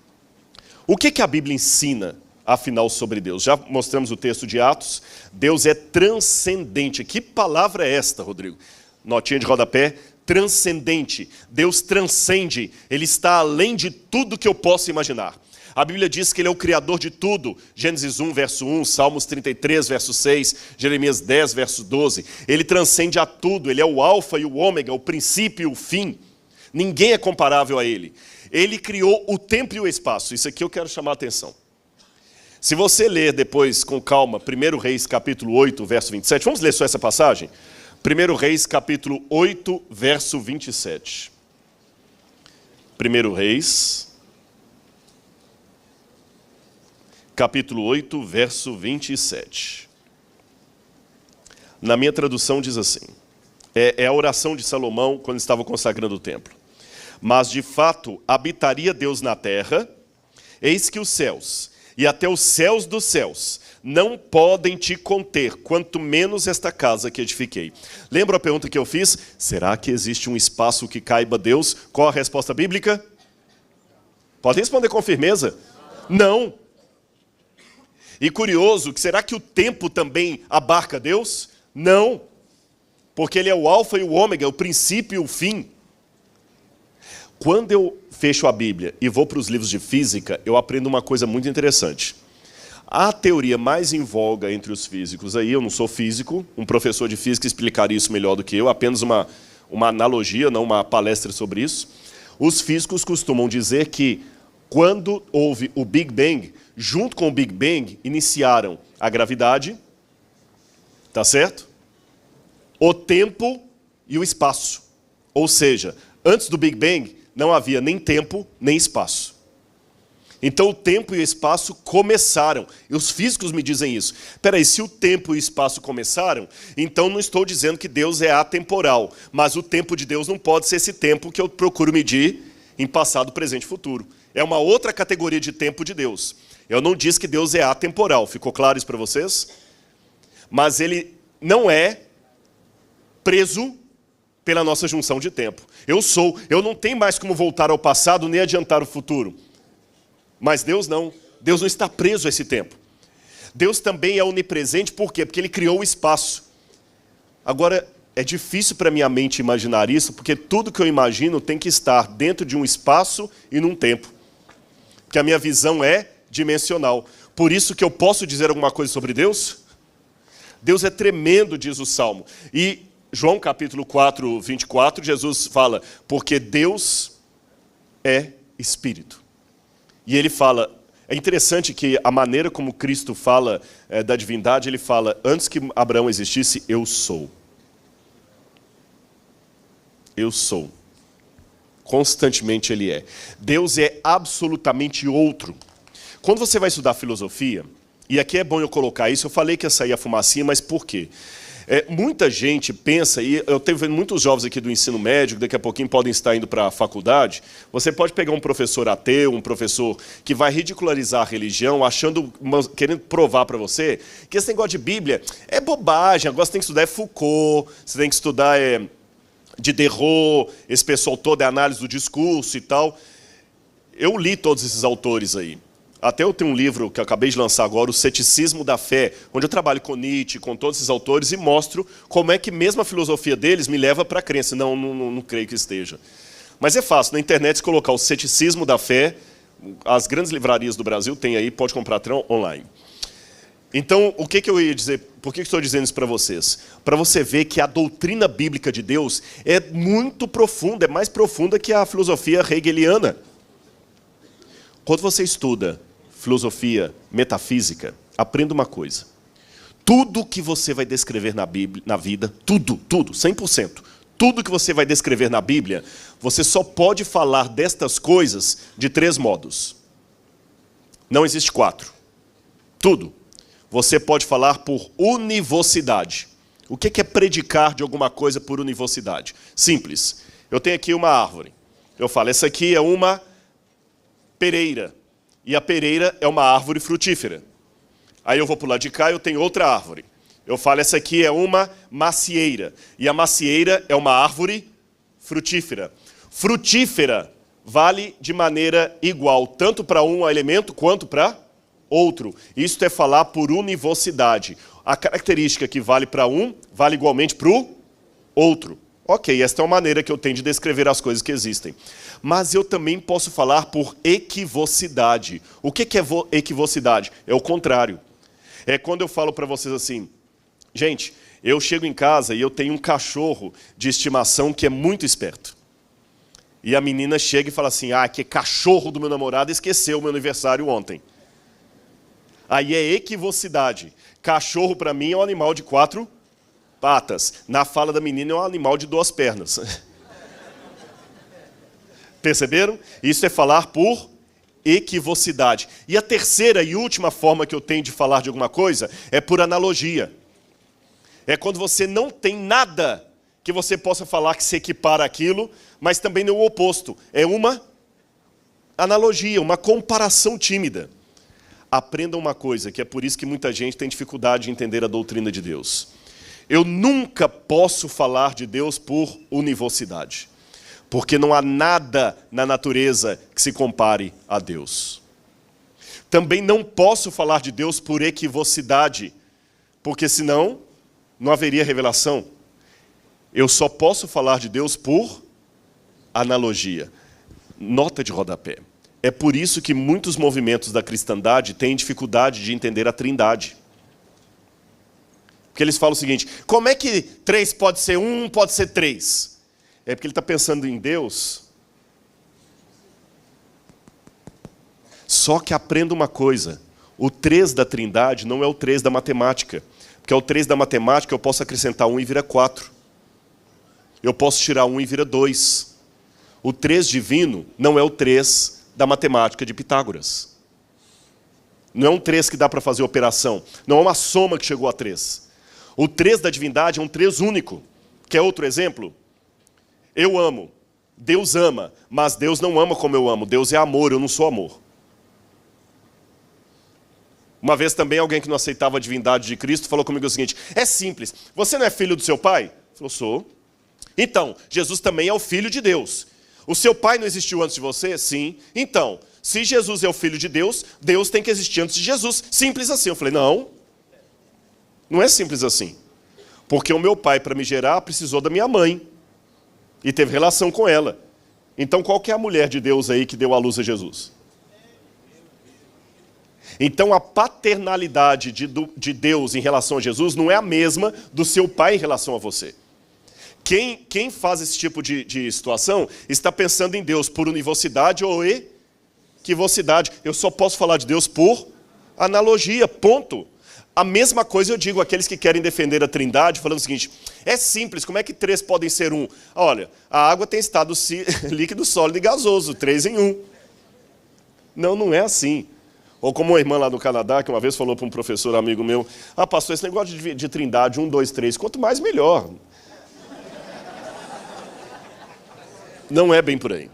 O que a Bíblia ensina, afinal, sobre Deus? Já mostramos o texto de Atos. Deus é transcendente. Que palavra é esta, Rodrigo? Notinha de rodapé. Transcendente. Deus transcende. Ele está além de tudo que eu possa imaginar. A Bíblia diz que ele é o criador de tudo. Gênesis 1, verso 1, Salmos 33, verso 6, Jeremias 10, verso 12. Ele transcende a tudo. Ele é o alfa e o ômega, o princípio e o fim. Ninguém é comparável a ele. Ele criou o tempo e o espaço. Isso aqui eu quero chamar a atenção. Se você ler depois com calma 1 Reis capítulo 8, verso 27. Vamos ler só essa passagem? 1 Reis capítulo 8, verso 27. 1 Reis capítulo 8, verso 27. Na minha tradução diz assim: é a oração de Salomão quando estava consagrando o templo. Mas de fato habitaria Deus na terra, eis que os céus e até os céus dos céus não podem te conter, quanto menos esta casa que edifiquei. Lembra a pergunta que eu fiz? Será que existe um espaço que caiba Deus? Qual a resposta bíblica? Pode responder com firmeza? Não. E curioso, será que o tempo também abarca Deus? Não. Porque ele é o alfa e o ômega, o princípio e o fim. Quando eu fecho a Bíblia e vou para os livros de física, eu aprendo uma coisa muito interessante. A teoria mais em voga entre os físicos, aí eu não sou físico, um professor de física explicaria isso melhor do que eu, apenas uma analogia, não uma palestra sobre isso. Os físicos costumam dizer que quando houve o Big Bang, junto com o Big Bang, iniciaram a gravidade, tá certo? O tempo e o espaço. Ou seja, antes do Big Bang, não havia nem tempo, nem espaço. Então o tempo e o espaço começaram. E os físicos me dizem isso. Peraí, se o tempo e o espaço começaram, então não estou dizendo que Deus é atemporal. Mas o tempo de Deus não pode ser esse tempo que eu procuro medir em passado, presente e futuro. É uma outra categoria de tempo de Deus. Eu não disse que Deus é atemporal. Ficou claro isso para vocês? Mas ele não é preso pela nossa junção de tempo. Eu não tenho mais como voltar ao passado nem adiantar o futuro. Mas Deus não. Deus não está preso a esse tempo. Deus também é onipresente, por quê? Porque Ele criou o espaço. Agora, é difícil para minha mente imaginar isso, porque tudo que eu imagino tem que estar dentro de um espaço e num tempo. Porque a minha visão é dimensional. Por isso que eu posso dizer alguma coisa sobre Deus? Deus é tremendo, diz o Salmo. E João capítulo 4, 24, Jesus fala, porque Deus é Espírito. E ele fala, é interessante que a maneira como Cristo fala da divindade, ele fala, antes que Abraão existisse, eu sou. Eu sou. Constantemente ele é. Deus é absolutamente outro. Quando você vai estudar filosofia, e aqui é bom eu colocar isso, eu falei que ia sair a fumacinha, mas por quê? Muita gente pensa, e eu tenho vendo muitos jovens aqui do ensino médio, que daqui a pouquinho podem estar indo para a faculdade, você pode pegar um professor ateu, um professor que vai ridicularizar a religião, querendo provar para você que esse negócio de Bíblia é bobagem, agora você tem que estudar Foucault, você tem que estudar Diderot, esse pessoal todo é análise do discurso e tal. Eu li todos esses autores aí. Até eu tenho um livro que eu acabei de lançar agora, O Ceticismo da Fé, onde eu trabalho com Nietzsche, com todos esses autores, e mostro como é que mesmo a filosofia deles me leva para a crença. Não creio que esteja. Mas é fácil, na internet, se colocar O Ceticismo da Fé, as grandes livrarias do Brasil tem aí, pode comprar online. Então, o que eu ia dizer, por que estou dizendo isso para vocês? Para você ver que a doutrina bíblica de Deus é muito profunda, é mais profunda que a filosofia hegeliana. Quando você estuda filosofia metafísica, aprenda uma coisa. Tudo que você vai descrever na Bíblia, na vida, tudo, 100%, tudo que você vai descrever na Bíblia, você só pode falar destas coisas de 3 modos. Não existe 4. Tudo. Você pode falar por univocidade. O que é predicar de alguma coisa por univocidade? Simples. Eu tenho aqui uma árvore. Eu falo, essa aqui é uma pereira. E a pereira é uma árvore frutífera. Aí eu vou para o lado de cá e eu tenho outra árvore. Eu falo, essa aqui é uma macieira. E a macieira é uma árvore frutífera. Frutífera vale de maneira igual, tanto para um elemento quanto para outro. Isso é falar por univocidade. A característica que vale para um, vale igualmente para o outro. Ok, esta é uma maneira que eu tenho de descrever as coisas que existem. Mas eu também posso falar por equivocidade. O que é equivocidade? É o contrário. É quando eu falo para vocês assim, gente, eu chego em casa e eu tenho um cachorro de estimação que é muito esperto. E a menina chega e fala assim, que cachorro do meu namorado esqueceu o meu aniversário ontem. Aí é equivocidade. Cachorro para mim é um animal de 4 patas. Na fala da menina é um animal de 2 pernas. Perceberam? Isso é falar por equivocidade. E a terceira e última forma que eu tenho de falar de alguma coisa é por analogia. É quando você não tem nada que você possa falar que se equipara àquilo, mas também não é o oposto. É uma analogia, uma comparação tímida. Aprenda uma coisa, que é por isso que muita gente tem dificuldade de entender a doutrina de Deus. Eu nunca posso falar de Deus por univocidade. Porque não há nada na natureza que se compare a Deus. Também não posso falar de Deus por equivocidade, porque senão não haveria revelação. Eu só posso falar de Deus por analogia. Nota de rodapé. É por isso que muitos movimentos da cristandade têm dificuldade de entender a Trindade. Porque eles falam o seguinte, como é que 3 pode ser 1, pode ser 3? É porque ele está pensando em Deus. Só que aprenda uma coisa, o 3 da Trindade não é o 3 da matemática. Porque o 3 da matemática eu posso acrescentar 1 e vira 4. Eu posso tirar 1 e vira 2. O 3 divino não é o 3 da matemática de Pitágoras. Não é um 3 que dá para fazer operação. Não é uma soma que chegou a 3. O 3 da divindade é um 3 único. Quer outro exemplo? Eu amo. Deus ama. Mas Deus não ama como eu amo. Deus é amor, eu não sou amor. Uma vez também alguém que não aceitava a divindade de Cristo falou comigo o seguinte, é simples, você não é filho do seu pai? Ele falou, sou. Então, Jesus também é o filho de Deus. O seu pai não existiu antes de você? Sim. Então, Se Jesus é o Filho de Deus, Deus tem que existir antes de Jesus. Simples assim. Eu falei, não é simples assim. Porque o meu pai, para me gerar, precisou da minha mãe. E teve relação com ela. Então, qual que é a mulher de Deus aí que deu à luz a Jesus? Então, a paternalidade de Deus em relação a Jesus não é a mesma do seu pai em relação a você. Quem faz esse tipo de situação está pensando em Deus por univocidade ou equivocidade. Eu só posso falar de Deus por analogia, ponto. A mesma coisa eu digo àqueles que querem defender a Trindade, falando o seguinte, é simples, como é que 3 podem ser 1? Olha, a água tem estado líquido, sólido e gasoso, 3 em 1. Não é assim. Ou como uma irmã lá no Canadá, que uma vez falou para um professor amigo meu, pastor, esse negócio de Trindade, 1, 2, 3, quanto mais melhor. Não é bem por aí.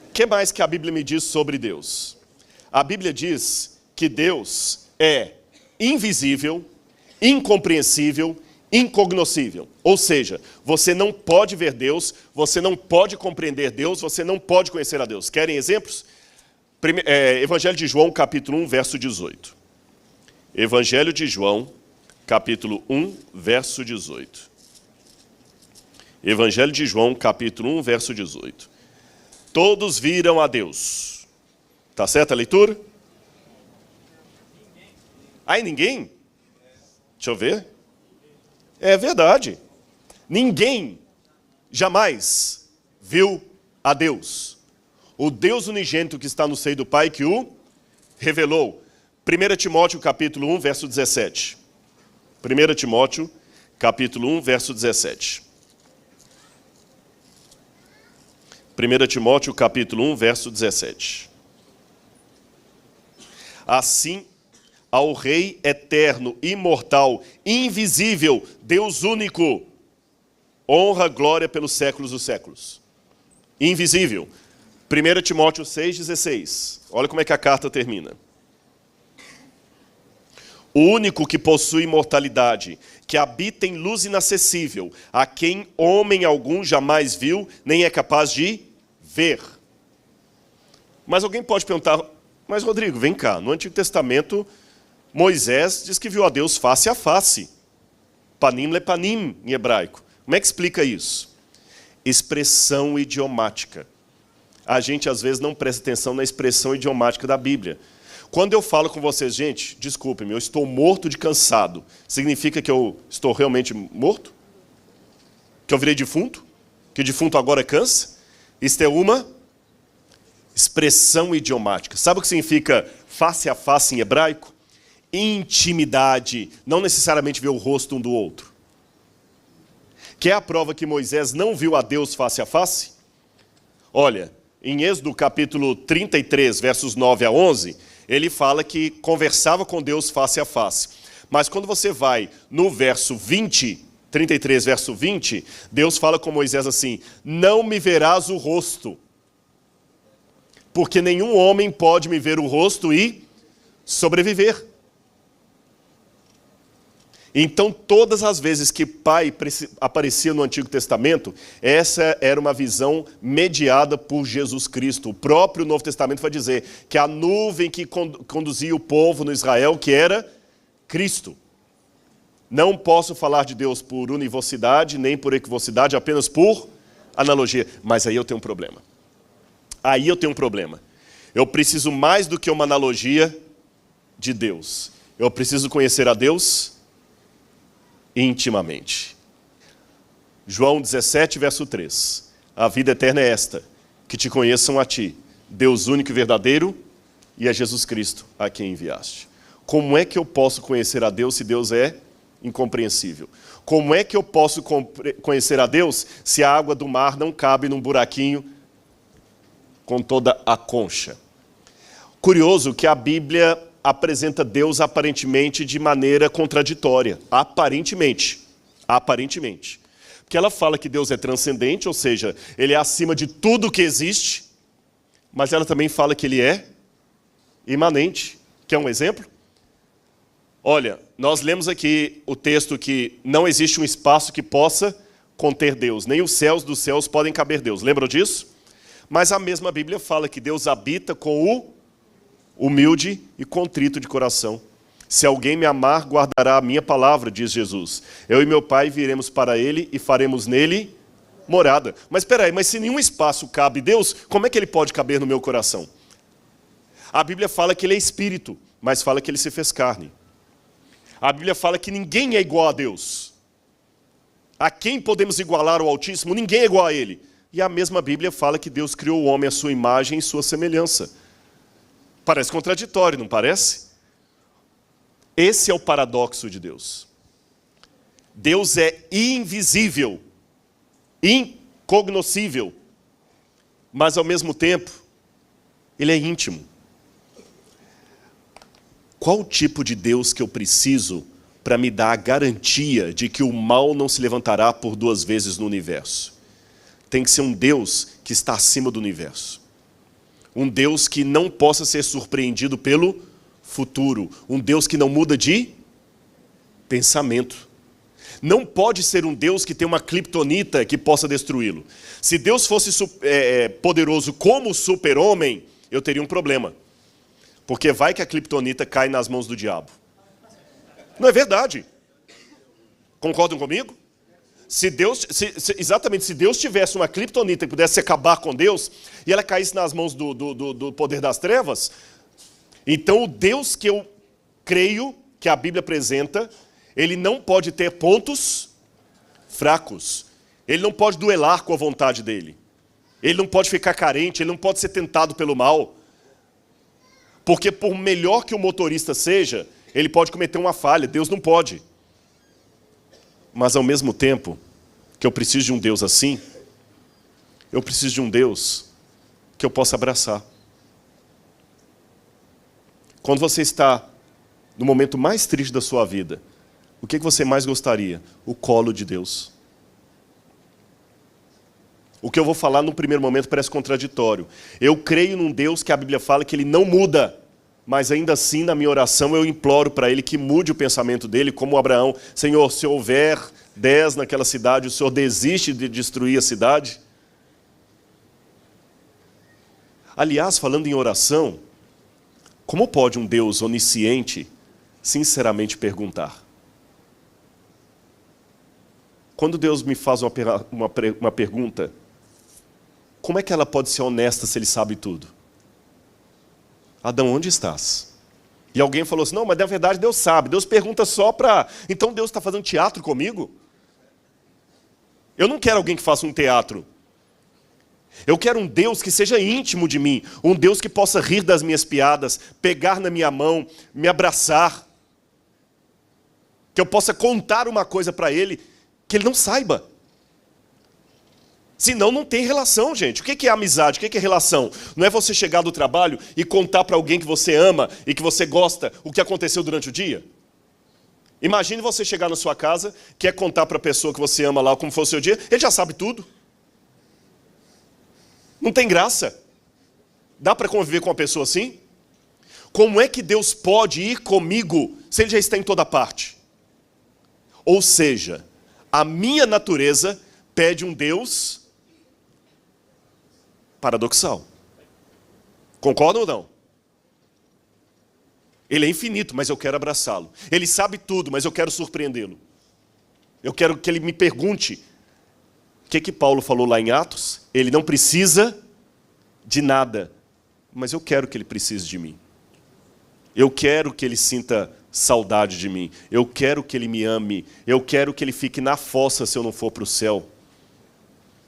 O que mais que a Bíblia me diz sobre Deus? A Bíblia diz que Deus é invisível, incompreensível, incognoscível. Ou seja, você não pode ver Deus, você não pode compreender Deus, você não pode conhecer a Deus. Querem exemplos? Evangelho de João, capítulo 1, verso 18. Evangelho de João, capítulo 1, verso 18. Evangelho de João, capítulo 1, verso 18. Todos viram a Deus. Tá certa a leitura? Aí ninguém? Deixa eu ver. É verdade. Ninguém jamais viu a Deus. O Deus unigênito que está no seio do Pai que o revelou. 1 Timóteo, capítulo 1, verso 17. 1 Timóteo, capítulo 1, verso 17. 1 Timóteo, capítulo 1, verso 17. Assim, ao Rei eterno, imortal, invisível, Deus único, honra, glória pelos séculos dos séculos. Invisível. 1 Timóteo 6,16. Olha como é que a carta termina. O único que possui imortalidade, que habita em luz inacessível, a quem homem algum jamais viu, nem é capaz de ver. Mas alguém pode perguntar, mas Rodrigo, vem cá, no Antigo Testamento, Moisés diz que viu a Deus face a face. Panim lepanim, em hebraico. Como é que explica isso? Expressão idiomática. A gente, às vezes, não presta atenção na expressão idiomática da Bíblia. Quando eu falo com vocês, gente, desculpem-me, eu estou morto de cansado. Significa que eu estou realmente morto? Que eu virei defunto? Que defunto agora cansa? Isto é uma expressão idiomática. Sabe o que significa face a face em hebraico? Intimidade, não necessariamente ver o rosto um do outro. Quer a prova que Moisés não viu a Deus face a face? Olha, em Êxodo capítulo 33, versos 9 a 11, ele fala que conversava com Deus face a face. Mas quando você vai no verso 20, 33, verso 20, Deus fala com Moisés assim, não me verás o rosto, porque nenhum homem pode me ver o rosto e sobreviver. Então, todas as vezes que Pai aparecia no Antigo Testamento, essa era uma visão mediada por Jesus Cristo. O próprio Novo Testamento vai dizer que a nuvem que conduzia o povo no Israel, que era Cristo. Não posso falar de Deus por univocidade, nem por equivocidade, apenas por analogia. Mas aí eu tenho um problema. Eu preciso mais do que uma analogia de Deus. Eu preciso conhecer a Deus intimamente. João 17, verso 3. A vida eterna é esta, que te conheçam a ti, Deus único e verdadeiro, e a Jesus Cristo, a quem enviaste. Como é que eu posso conhecer a Deus se Deus é incompreensível? Como é que eu posso conhecer a Deus se a água do mar não cabe num buraquinho com toda a concha? Curioso que a Bíblia apresenta Deus aparentemente de maneira contraditória. Aparentemente. Porque ela fala que Deus é transcendente, ou seja, Ele é acima de tudo que existe, mas ela também fala que Ele é imanente. Quer um exemplo? Olha, nós lemos aqui o texto que não existe um espaço que possa conter Deus, nem os céus dos céus podem caber Deus. Lembram disso? Mas a mesma Bíblia fala que Deus habita com o humilde e contrito de coração. Se alguém me amar, guardará a minha palavra, diz Jesus. Eu e meu Pai viremos para ele e faremos nele morada. Mas espera aí, mas se nenhum espaço cabe Deus, como é que ele pode caber no meu coração? A Bíblia fala que ele é espírito, mas fala que ele se fez carne. A Bíblia fala que ninguém é igual a Deus. A quem podemos igualar o Altíssimo? Ninguém é igual a ele. E a mesma Bíblia fala que Deus criou o homem à sua imagem e sua semelhança. Parece contraditório, não parece? Esse é o paradoxo de Deus. Deus é invisível, incognoscível, mas ao mesmo tempo, ele é íntimo. Qual o tipo de Deus que eu preciso para me dar a garantia de que o mal não se levantará por duas vezes no universo? Tem que ser um Deus que está acima do universo. Um Deus que não possa ser surpreendido pelo futuro. Um Deus que não muda de pensamento. Não pode ser um Deus que tem uma criptonita que possa destruí-lo. Se Deus fosse poderoso como o super-homem, eu teria um problema. Porque vai que a criptonita cai nas mãos do diabo. Não é verdade? Concordam comigo? Exatamente, se Deus tivesse uma criptonita que pudesse acabar com Deus, e ela caísse nas mãos do poder das trevas, então o Deus que eu creio, que a Bíblia apresenta, ele não pode ter pontos fracos. Ele não pode duelar com a vontade dele. Ele não pode ficar carente, ele não pode ser tentado pelo mal. Porque por melhor que o motorista seja, ele pode cometer uma falha, Deus não pode. Mas ao mesmo tempo que eu preciso de um Deus assim, eu preciso de um Deus que eu possa abraçar. Quando você está no momento mais triste da sua vida, o que você mais gostaria? O colo de Deus. O que eu vou falar no primeiro momento parece contraditório. Eu creio num Deus que a Bíblia fala que ele não muda, mas ainda assim na minha oração eu imploro para ele que mude o pensamento dele, como Abraão. Senhor, se houver 10 naquela cidade, o Senhor desiste de destruir a cidade? Aliás, falando em oração, como pode um Deus onisciente sinceramente perguntar? Quando Deus me faz uma pergunta, como é que ela pode ser honesta se ele sabe tudo? Adão, onde estás? E alguém falou assim, não, mas na verdade Deus sabe. Deus pergunta só para... Então Deus está fazendo teatro comigo? Eu não quero alguém que faça um teatro. Eu quero um Deus que seja íntimo de mim. Um Deus que possa rir das minhas piadas, pegar na minha mão, me abraçar. Que eu possa contar uma coisa para ele que ele não saiba. Senão não tem relação, gente. O que é amizade? O que é relação? Não é você chegar do trabalho e contar para alguém que você ama e que você gosta o que aconteceu durante o dia? Imagine você chegar na sua casa, quer contar para a pessoa que você ama lá como foi o seu dia, ele já sabe tudo. Não tem graça. Dá para conviver com uma pessoa assim? Como é que Deus pode ir comigo se ele já está em toda parte? Ou seja, a minha natureza pede um Deus paradoxal. Concordam ou não? Ele é infinito, mas eu quero abraçá-lo. Ele sabe tudo, mas eu quero surpreendê-lo. Eu quero que ele me pergunte. O que Paulo falou lá em Atos? Ele não precisa de nada, mas eu quero que ele precise de mim. Eu quero que ele sinta saudade de mim. Eu quero que ele me ame. Eu quero que ele fique na fossa se eu não for para o céu.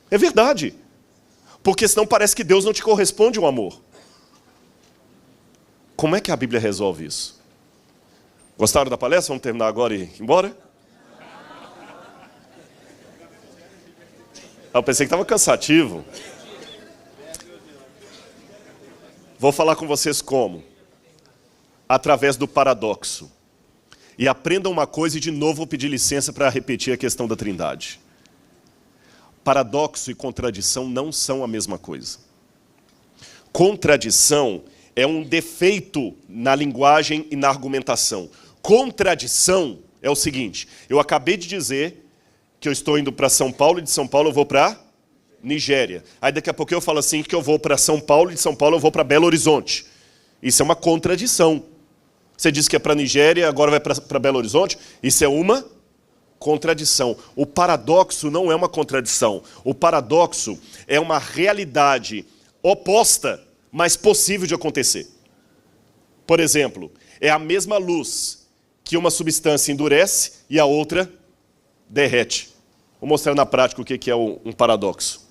É verdade. Porque senão parece que Deus não te corresponde o amor. Como é que a Bíblia resolve isso? Gostaram da palestra? Vamos terminar agora e ir embora? Eu pensei que estava cansativo. Vou falar com vocês como? Através do paradoxo. E aprendam uma coisa e de novo vou pedir licença para repetir a questão da Trindade. Paradoxo e contradição não são a mesma coisa. Contradição é um defeito na linguagem e na argumentação. Contradição é o seguinte, eu acabei de dizer que eu estou indo para São Paulo e de São Paulo eu vou para Nigéria. Aí daqui a pouco eu falo assim que eu vou para São Paulo, e de São Paulo eu vou para Belo Horizonte. Isso é uma contradição. Você disse que é para Nigéria, agora vai para Belo Horizonte. Isso é uma contradição. O paradoxo não é uma contradição. O paradoxo é uma realidade oposta, mas possível de acontecer. Por exemplo, é a mesma luz que uma substância endurece e a outra derrete. Vou mostrar na prática o que é um paradoxo.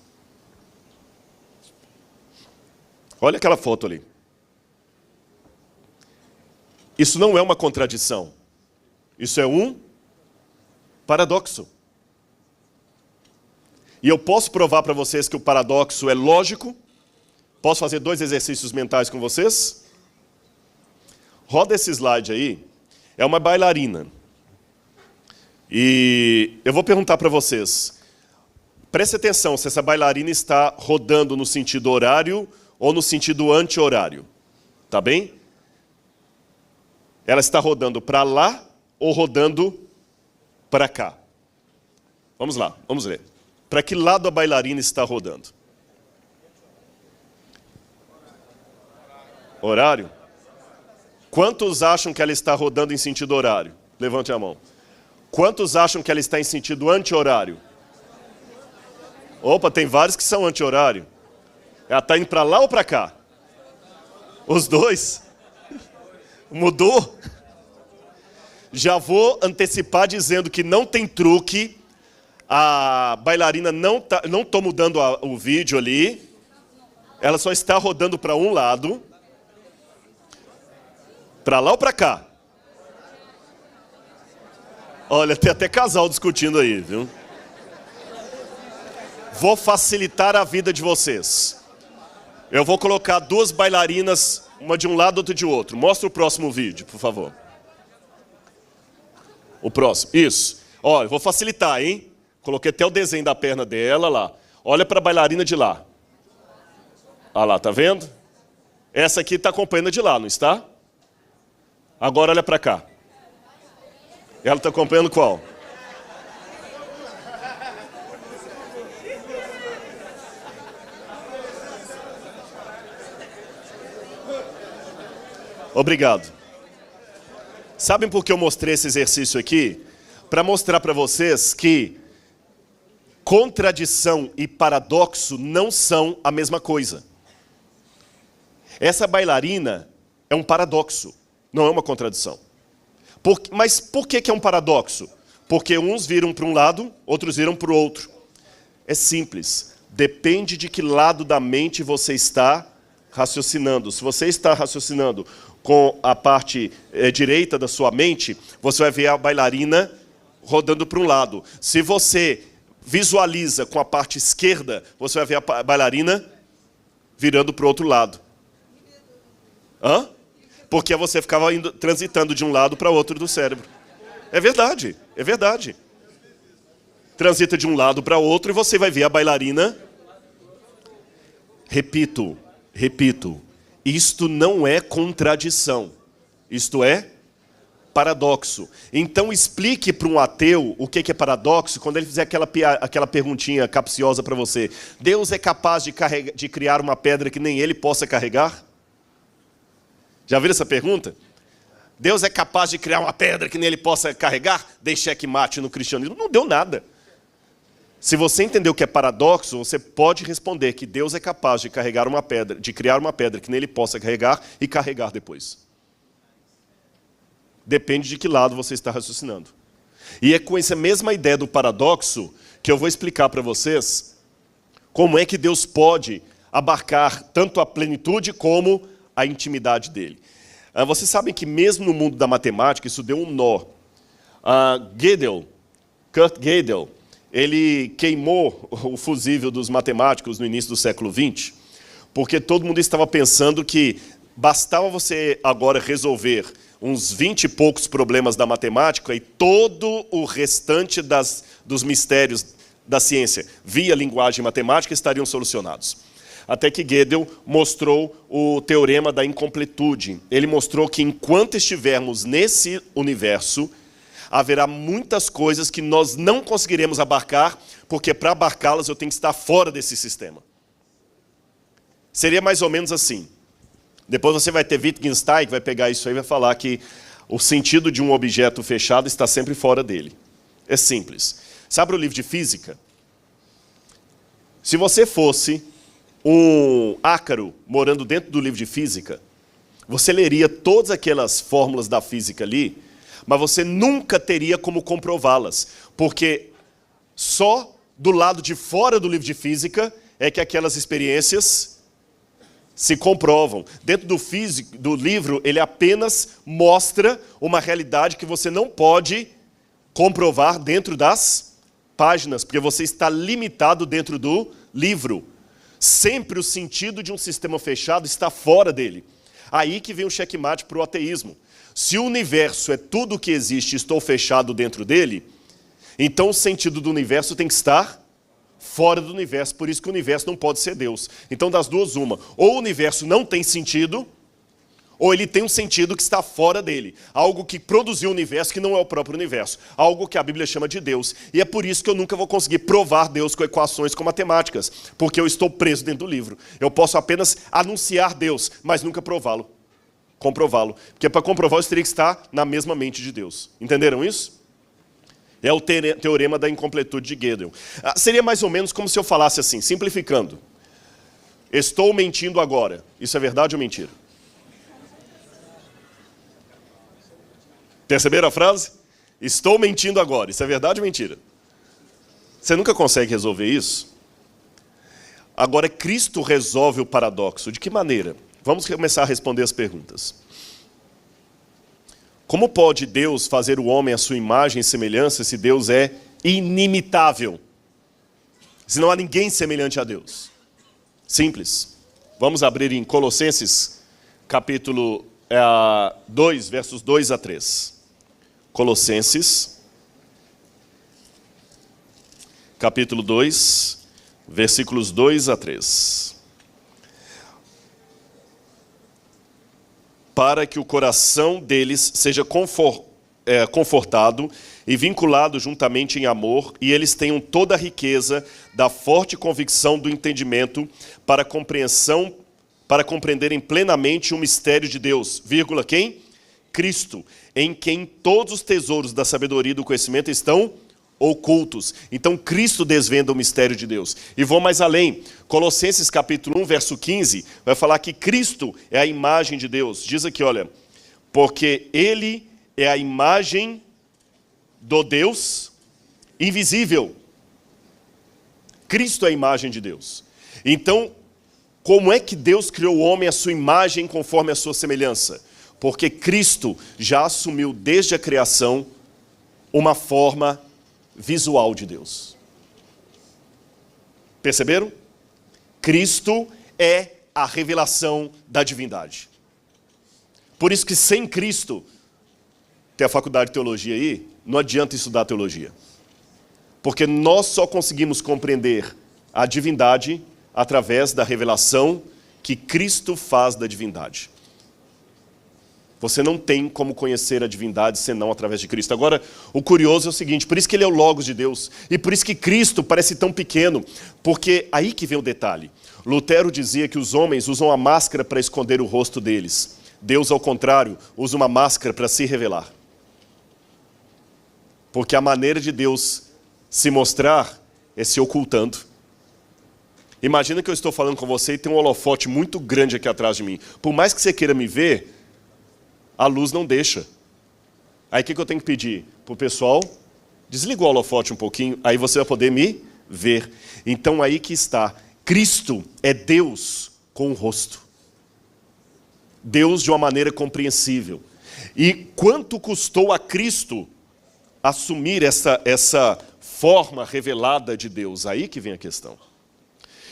Olha aquela foto ali. Isso não é uma contradição. Isso é um paradoxo. E eu posso provar para vocês que o paradoxo é lógico. Posso fazer 2 exercícios mentais com vocês? Roda esse slide aí. É uma bailarina. E eu vou perguntar para vocês. Preste atenção se essa bailarina está rodando no sentido horário ou no sentido anti-horário. Tá bem? Ela está rodando para lá ou rodando para cá? Vamos lá, vamos ver. Para que lado a bailarina está rodando? Horário? Quantos acham que ela está rodando em sentido horário? Levante a mão. Quantos acham que ela está em sentido anti-horário? Opa, tem vários que são anti-horário. Ela está indo para lá ou para cá? Os dois? Mudou? Já vou antecipar dizendo que não tem truque. A bailarina não estou mudando o vídeo ali. Ela só está rodando para um lado. Para lá ou para cá? Olha, tem até casal discutindo aí, viu? Vou facilitar a vida de vocês. Eu vou colocar 2 bailarinas, uma de um lado, outra de outro. Mostra o próximo vídeo, por favor. O próximo, isso. Olha, eu vou facilitar, hein? Coloquei até o desenho da perna dela lá. Olha para a bailarina de lá. Olha lá, tá vendo? Essa aqui está acompanhando de lá, não está? Agora olha para cá. Ela está acompanhando qual? Obrigado. Sabem por que eu mostrei esse exercício aqui? Para mostrar para vocês que contradição e paradoxo não são a mesma coisa. Essa bailarina é um paradoxo, não é uma contradição. Mas por que é um paradoxo? Porque uns viram para um lado, outros viram para o outro. É simples. Depende de que lado da mente você está raciocinando. Se você está raciocinando com a parte direita da sua mente, você vai ver a bailarina rodando para um lado. Se você visualiza com a parte esquerda, você vai ver a bailarina virando para o outro lado. Hã? Porque você ficava transitando de um lado para o outro do cérebro. É verdade, é verdade. Transita de um lado para o outro e você vai ver a bailarina. Repito, isto não é contradição, isto é paradoxo. Então explique para um ateu o que é paradoxo quando ele fizer aquela perguntinha capciosa para você. Deus é capaz de criar uma pedra que nem ele possa carregar? Já viram essa pergunta? Deus é capaz de criar uma pedra que nem ele possa carregar? Dei checkmate no cristianismo. Não deu nada. Se você entender o que é paradoxo, você pode responder que Deus é capaz de carregar uma pedra, de criar uma pedra que nem ele possa carregar e carregar depois. Depende de que lado você está raciocinando. E é com essa mesma ideia do paradoxo que eu vou explicar para vocês como é que Deus pode abarcar tanto a plenitude como a intimidade dele. Vocês sabem que mesmo no mundo da matemática, isso deu um nó. Kurt Gödel, ele queimou o fusível dos matemáticos no início do século XX, porque todo mundo estava pensando que bastava você agora resolver uns 20 e poucos problemas da matemática e todo o restante dos mistérios da ciência via linguagem matemática estariam solucionados. Até que Gödel mostrou o teorema da incompletude. Ele mostrou que enquanto estivermos nesse universo, haverá muitas coisas que nós não conseguiremos abarcar, porque para abarcá-las eu tenho que estar fora desse sistema. Seria mais ou menos assim. Depois você vai ter Wittgenstein, que vai pegar isso aí e vai falar que o sentido de um objeto fechado está sempre fora dele. É simples. Sabe o livro de física? Se você fosse um ácaro morando dentro do livro de física, você leria todas aquelas fórmulas da física ali, mas você nunca teria como comprová-las, porque só do lado de fora do livro de física é que aquelas experiências se comprovam. Dentro do livro, ele apenas mostra uma realidade que você não pode comprovar dentro das páginas, porque você está limitado dentro do livro. Sempre o sentido de um sistema fechado está fora dele. Aí que vem o checkmate para o ateísmo. Se o universo é tudo o que existe e estou fechado dentro dele, então o sentido do universo tem que estar fora do universo. Por isso que o universo não pode ser Deus. Então, das duas, uma. Ou o universo não tem sentido, ou ele tem um sentido que está fora dele. Algo que produziu o universo que não é o próprio universo. Algo que a Bíblia chama de Deus. E é por isso que eu nunca vou conseguir provar Deus com equações, com matemáticas. Porque eu estou preso dentro do livro. Eu posso apenas anunciar Deus, mas nunca prová-lo. Comprová-lo. Porque para comprovar, eu teria que estar na mesma mente de Deus. Entenderam isso? É o teorema da incompletude de Gödel. Seria mais ou menos como se eu falasse assim, simplificando. Estou mentindo agora. Isso é verdade ou mentira? Perceberam a frase? Estou mentindo agora. Isso é verdade ou mentira? Você nunca consegue resolver isso? Agora, Cristo resolve o paradoxo. De que maneira? Vamos começar a responder as perguntas. Como pode Deus fazer o homem à sua imagem e semelhança se Deus é inimitável? Se não há ninguém semelhante a Deus. Simples. Vamos abrir em Colossenses, capítulo 2, versos 2 a 3. Colossenses, capítulo 2, versículos 2 a 3. Para que o coração deles seja confortado e vinculado juntamente em amor, e eles tenham toda a riqueza da forte convicção do entendimento para compreenderem plenamente o mistério de Deus, vírgula, quem? Cristo, em quem todos os tesouros da sabedoria e do conhecimento estão ocultos. Então Cristo desvenda o mistério de Deus. E vou mais além. Colossenses capítulo 1, verso 15, vai falar que Cristo é a imagem de Deus. Diz aqui, olha, porque Ele é a imagem do Deus invisível. Cristo é a imagem de Deus. Então, como é que Deus criou o homem à sua imagem conforme a sua semelhança? Porque Cristo já assumiu desde a criação uma forma visual de Deus. Perceberam? Cristo é a revelação da divindade. Por isso que sem Cristo, tem a faculdade de teologia aí, não adianta estudar teologia. Porque nós só conseguimos compreender a divindade através da revelação que Cristo faz da divindade. Você não tem como conhecer a divindade senão através de Cristo. Agora, o curioso é o seguinte, por isso que ele é o Logos de Deus. E por isso que Cristo parece tão pequeno. Porque aí que vem o detalhe. Lutero dizia que os homens usam a máscara para esconder o rosto deles. Deus, ao contrário, usa uma máscara para se revelar. Porque a maneira de Deus se mostrar é se ocultando. Imagina que eu estou falando com você e tem um holofote muito grande aqui atrás de mim. Por mais que você queira me ver, a luz não deixa. Aí o que eu tenho que pedir? Para o pessoal, desliga o holofote um pouquinho, aí você vai poder me ver. Então aí que está. Cristo é Deus com o rosto. Deus de uma maneira compreensível. E quanto custou a Cristo assumir essa forma revelada de Deus? Aí que vem a questão.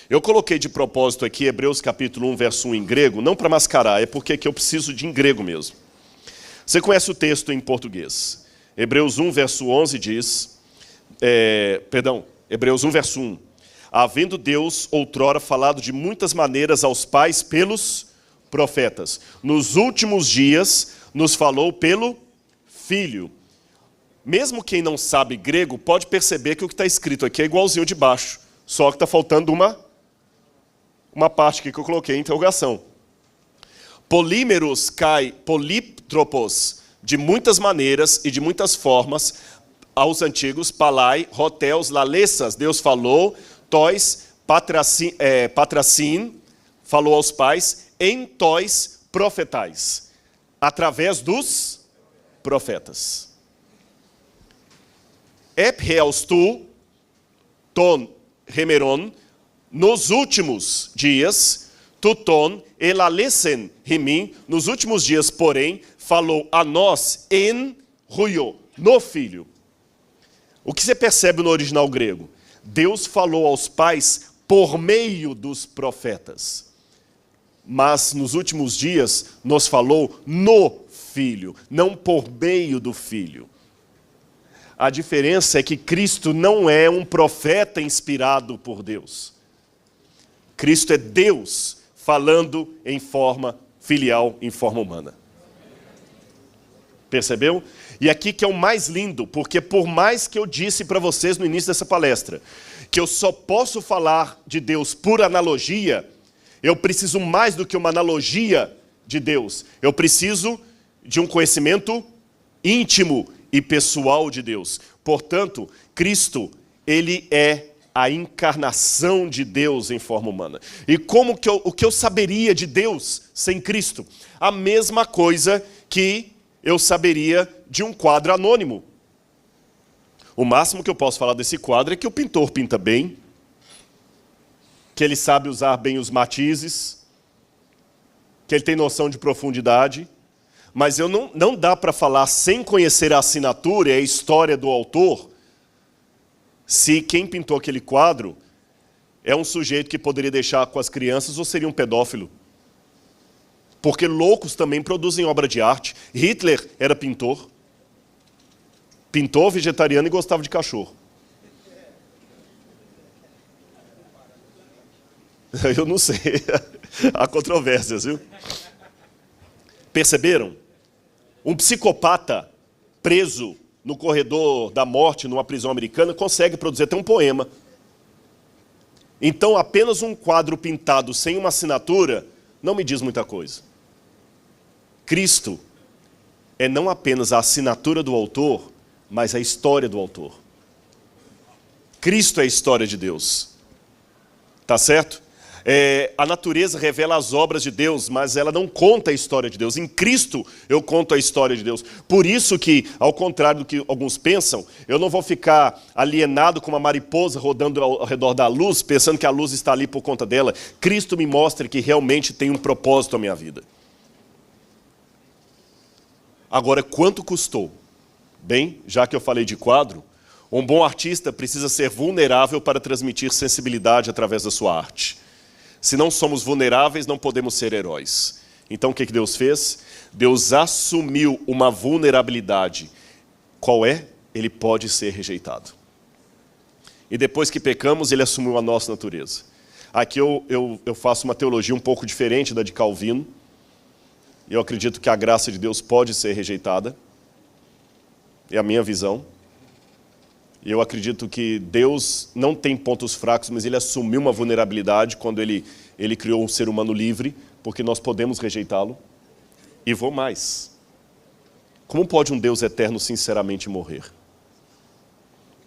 Eu coloquei de propósito aqui Hebreus capítulo 1, verso 1 em grego, não para mascarar, é porque aqui eu preciso de em grego mesmo. Você conhece o texto em português. Hebreus 1, verso 11 diz, Hebreus 1, verso 1. Havendo Deus outrora falado de muitas maneiras aos pais pelos profetas, nos últimos dias nos falou pelo Filho, mesmo quem não sabe grego pode perceber que o que está escrito aqui é igualzinho de baixo, só que está faltando uma parte aqui que eu coloquei em interrogação. Polímeros kai polítropos, de muitas maneiras e de muitas formas, aos antigos, palai, roteus, lalessas, Deus falou, tois, patracin, falou aos pais, em tois, profetais, através dos profetas. Ep tu, ton, remeron, nos últimos dias, tuton, elalesen, rimim, nos últimos dias, porém, falou a nós en ruio, no Filho. O que você percebe no original grego? Deus falou aos pais por meio dos profetas. Mas nos últimos dias nos falou no Filho, não por meio do Filho. A diferença é que Cristo não é um profeta inspirado por Deus. Cristo é Deus falando em forma filial, em forma humana. Percebeu? E aqui que é o mais lindo, porque por mais que eu disse para vocês no início dessa palestra, que eu só posso falar de Deus por analogia, eu preciso mais do que uma analogia de Deus. Eu preciso de um conhecimento íntimo e pessoal de Deus. Portanto, Cristo, ele é a encarnação de Deus em forma humana. E como que o que eu saberia de Deus sem Cristo? A mesma coisa que eu saberia de um quadro anônimo. O máximo que eu posso falar desse quadro é que o pintor pinta bem, que ele sabe usar bem os matizes, que ele tem noção de profundidade, mas não dá para falar sem conhecer a assinatura e a história do autor, se quem pintou aquele quadro é um sujeito que poderia deixar com as crianças ou seria um pedófilo. Porque loucos também produzem obra de arte. Hitler era pintor, vegetariano e gostava de cachorro. Eu não sei, há controvérsias, viu? Perceberam? Um psicopata preso no corredor da morte, numa prisão americana, consegue produzir até um poema. Então, apenas um quadro pintado sem uma assinatura não me diz muita coisa. Cristo é não apenas a assinatura do autor, mas a história do autor. Cristo é a história de Deus. Tá certo? A natureza revela as obras de Deus, mas ela não conta a história de Deus. Em Cristo eu conto a história de Deus. Por isso que, ao contrário do que alguns pensam, eu não vou ficar alienado como uma mariposa rodando ao redor da luz, pensando que a luz está ali por conta dela. Cristo me mostra que realmente tem um propósito à minha vida. Agora, quanto custou? Bem, já que eu falei de quadro, um bom artista precisa ser vulnerável para transmitir sensibilidade através da sua arte. Se não somos vulneráveis, não podemos ser heróis. Então o que Deus fez? Deus assumiu uma vulnerabilidade. Qual é? Ele pode ser rejeitado. E depois que pecamos, ele assumiu a nossa natureza. Aqui eu faço uma teologia um pouco diferente da de Calvino. Eu acredito que a graça de Deus pode ser rejeitada. É a minha visão. E eu acredito que Deus não tem pontos fracos, mas ele assumiu uma vulnerabilidade quando ele criou um ser humano livre, porque nós podemos rejeitá-lo. E vou mais. Como pode um Deus eterno sinceramente morrer?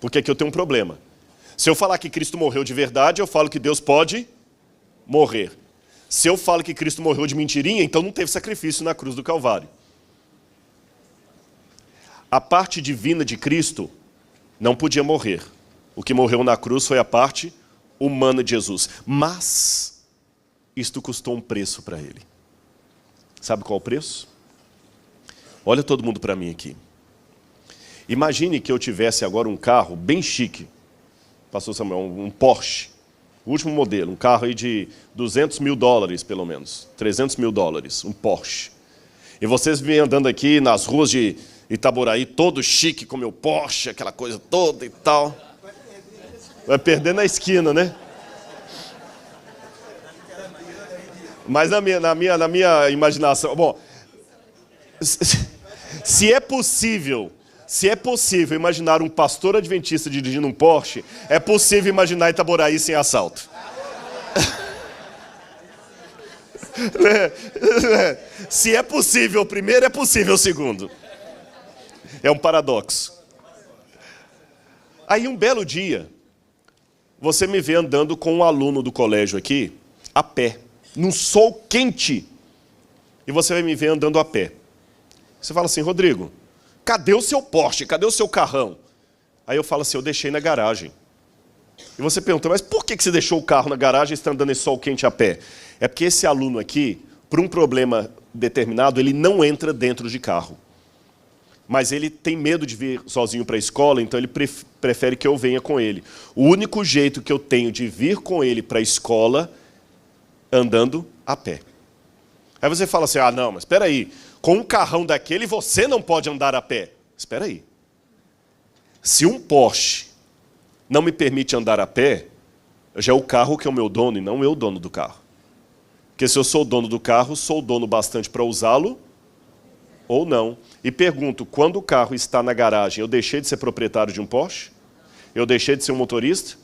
Porque aqui eu tenho um problema. Se eu falar que Cristo morreu de verdade, eu falo que Deus pode morrer. Se eu falo que Cristo morreu de mentirinha, então não teve sacrifício na cruz do Calvário. A parte divina de Cristo não podia morrer. O que morreu na cruz foi a parte humana de Jesus. Mas isto custou um preço para ele. Sabe qual o preço? Olha todo mundo para mim aqui. Imagine que eu tivesse agora um carro bem chique. Pastor Samuel, um Porsche. O último modelo, um carro aí de $200 mil pelo menos. $300 mil, um Porsche. E vocês vêm andando aqui nas ruas de Itaboraí, todo chique com meu Porsche, aquela coisa toda e tal. Vai perder na esquina, né? Mas na minha imaginação... Bom, se é possível Se é possível imaginar um pastor adventista dirigindo um Porsche, é possível imaginar Itaboraí sem assalto. Se é possível o primeiro, é possível o segundo. É um paradoxo. Aí um belo dia, você me vê andando com um aluno do colégio aqui, a pé, num sol quente. E você vai me ver andando a pé. Você fala assim, Rodrigo, cadê o seu Porsche? Cadê o seu carrão? Aí eu falo assim, eu deixei na garagem. E você pergunta, mas por que você deixou o carro na garagem e está andando em sol quente a pé? É porque esse aluno aqui, por um problema determinado, ele não entra dentro de carro. Mas ele tem medo de vir sozinho para a escola, então ele prefere que eu venha com ele. O único jeito que eu tenho de vir com ele para a escola, andando a pé. Aí você fala assim, ah não, mas espera aí, com um carrão daquele você não pode andar a pé. Espera aí. Se um Porsche não me permite andar a pé, já é o carro que é o meu dono e não eu o dono do carro. Porque se eu sou o dono do carro, sou o dono bastante para usá-lo ou não. E pergunto, quando o carro está na garagem, eu deixei de ser proprietário de um Porsche? Eu deixei de ser um motorista?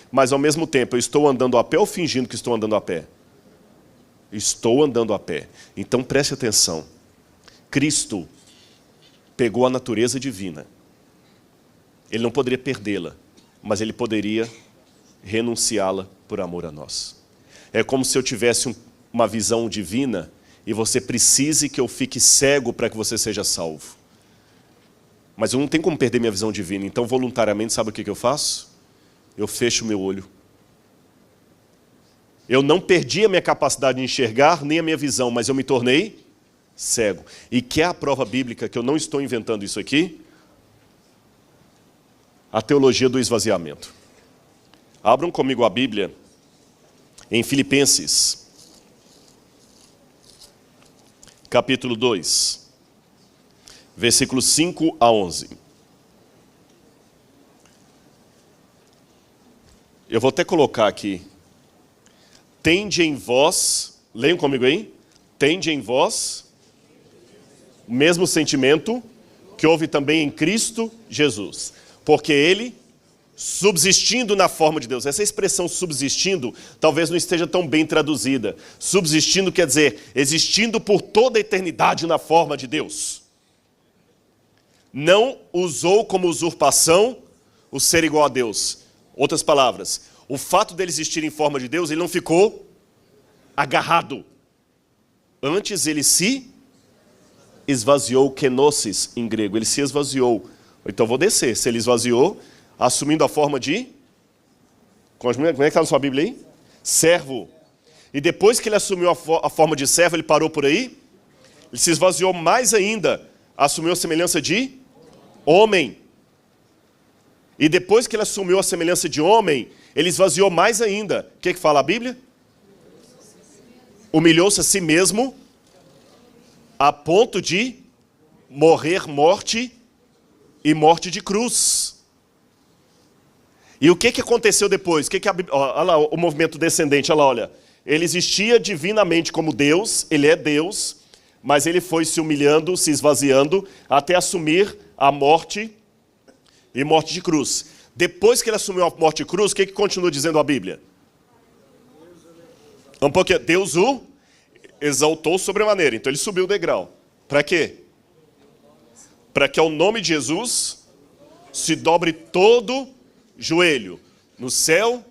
Mas ao mesmo tempo, eu estou andando a pé ou fingindo que estou andando a pé? Estou andando a pé. Então preste atenção. Cristo pegou a natureza divina. Ele não poderia perdê-la, mas ele poderia renunciá-la por amor a nós. É como se eu tivesse uma visão divina e você precise que eu fique cego para que você seja salvo. Mas eu não tenho como perder minha visão divina, então voluntariamente sabe o que eu faço? Eu fecho o meu olho. Eu não perdi a minha capacidade de enxergar, nem a minha visão, mas eu me tornei cego. E que é a prova bíblica, que eu não estou inventando isso aqui? A teologia do esvaziamento. Abram comigo a Bíblia em Filipenses, capítulo 2, versículos 5 a 11. Eu vou até colocar aqui. Tende em vós, leiam comigo aí, tende em vós o mesmo sentimento que houve também em Cristo Jesus. Porque ele, subsistindo na forma de Deus, essa expressão subsistindo talvez não esteja tão bem traduzida. Subsistindo quer dizer, existindo por toda a eternidade na forma de Deus. Não usou como usurpação o ser igual a Deus. Outras palavras, o fato dele existir em forma de Deus, ele não ficou agarrado. Antes ele se esvaziou, kenosis em grego, ele se esvaziou. Então vou descer, se ele esvaziou, assumindo a forma de... Como é que está na sua Bíblia aí? Servo. E depois que ele assumiu a forma de servo, ele parou por aí? Ele se esvaziou mais ainda, assumiu a semelhança de homem. E depois que ele assumiu a semelhança de homem, ele esvaziou mais ainda. O que fala a Bíblia? Humilhou-se a si mesmo a ponto de morrer morte e morte de cruz. E o que aconteceu depois? Olha lá o movimento descendente, olha lá, olha. Ele existia divinamente como Deus, ele é Deus, mas ele foi se humilhando, se esvaziando, até assumir a morte e morte de cruz. Depois que ele assumiu a morte de cruz, o que continua dizendo a Bíblia? Um pouquinho. Deus o exaltou sobremaneira. Então ele subiu o degrau. Para quê? Para que ao nome de Jesus se dobre todo joelho, no céu,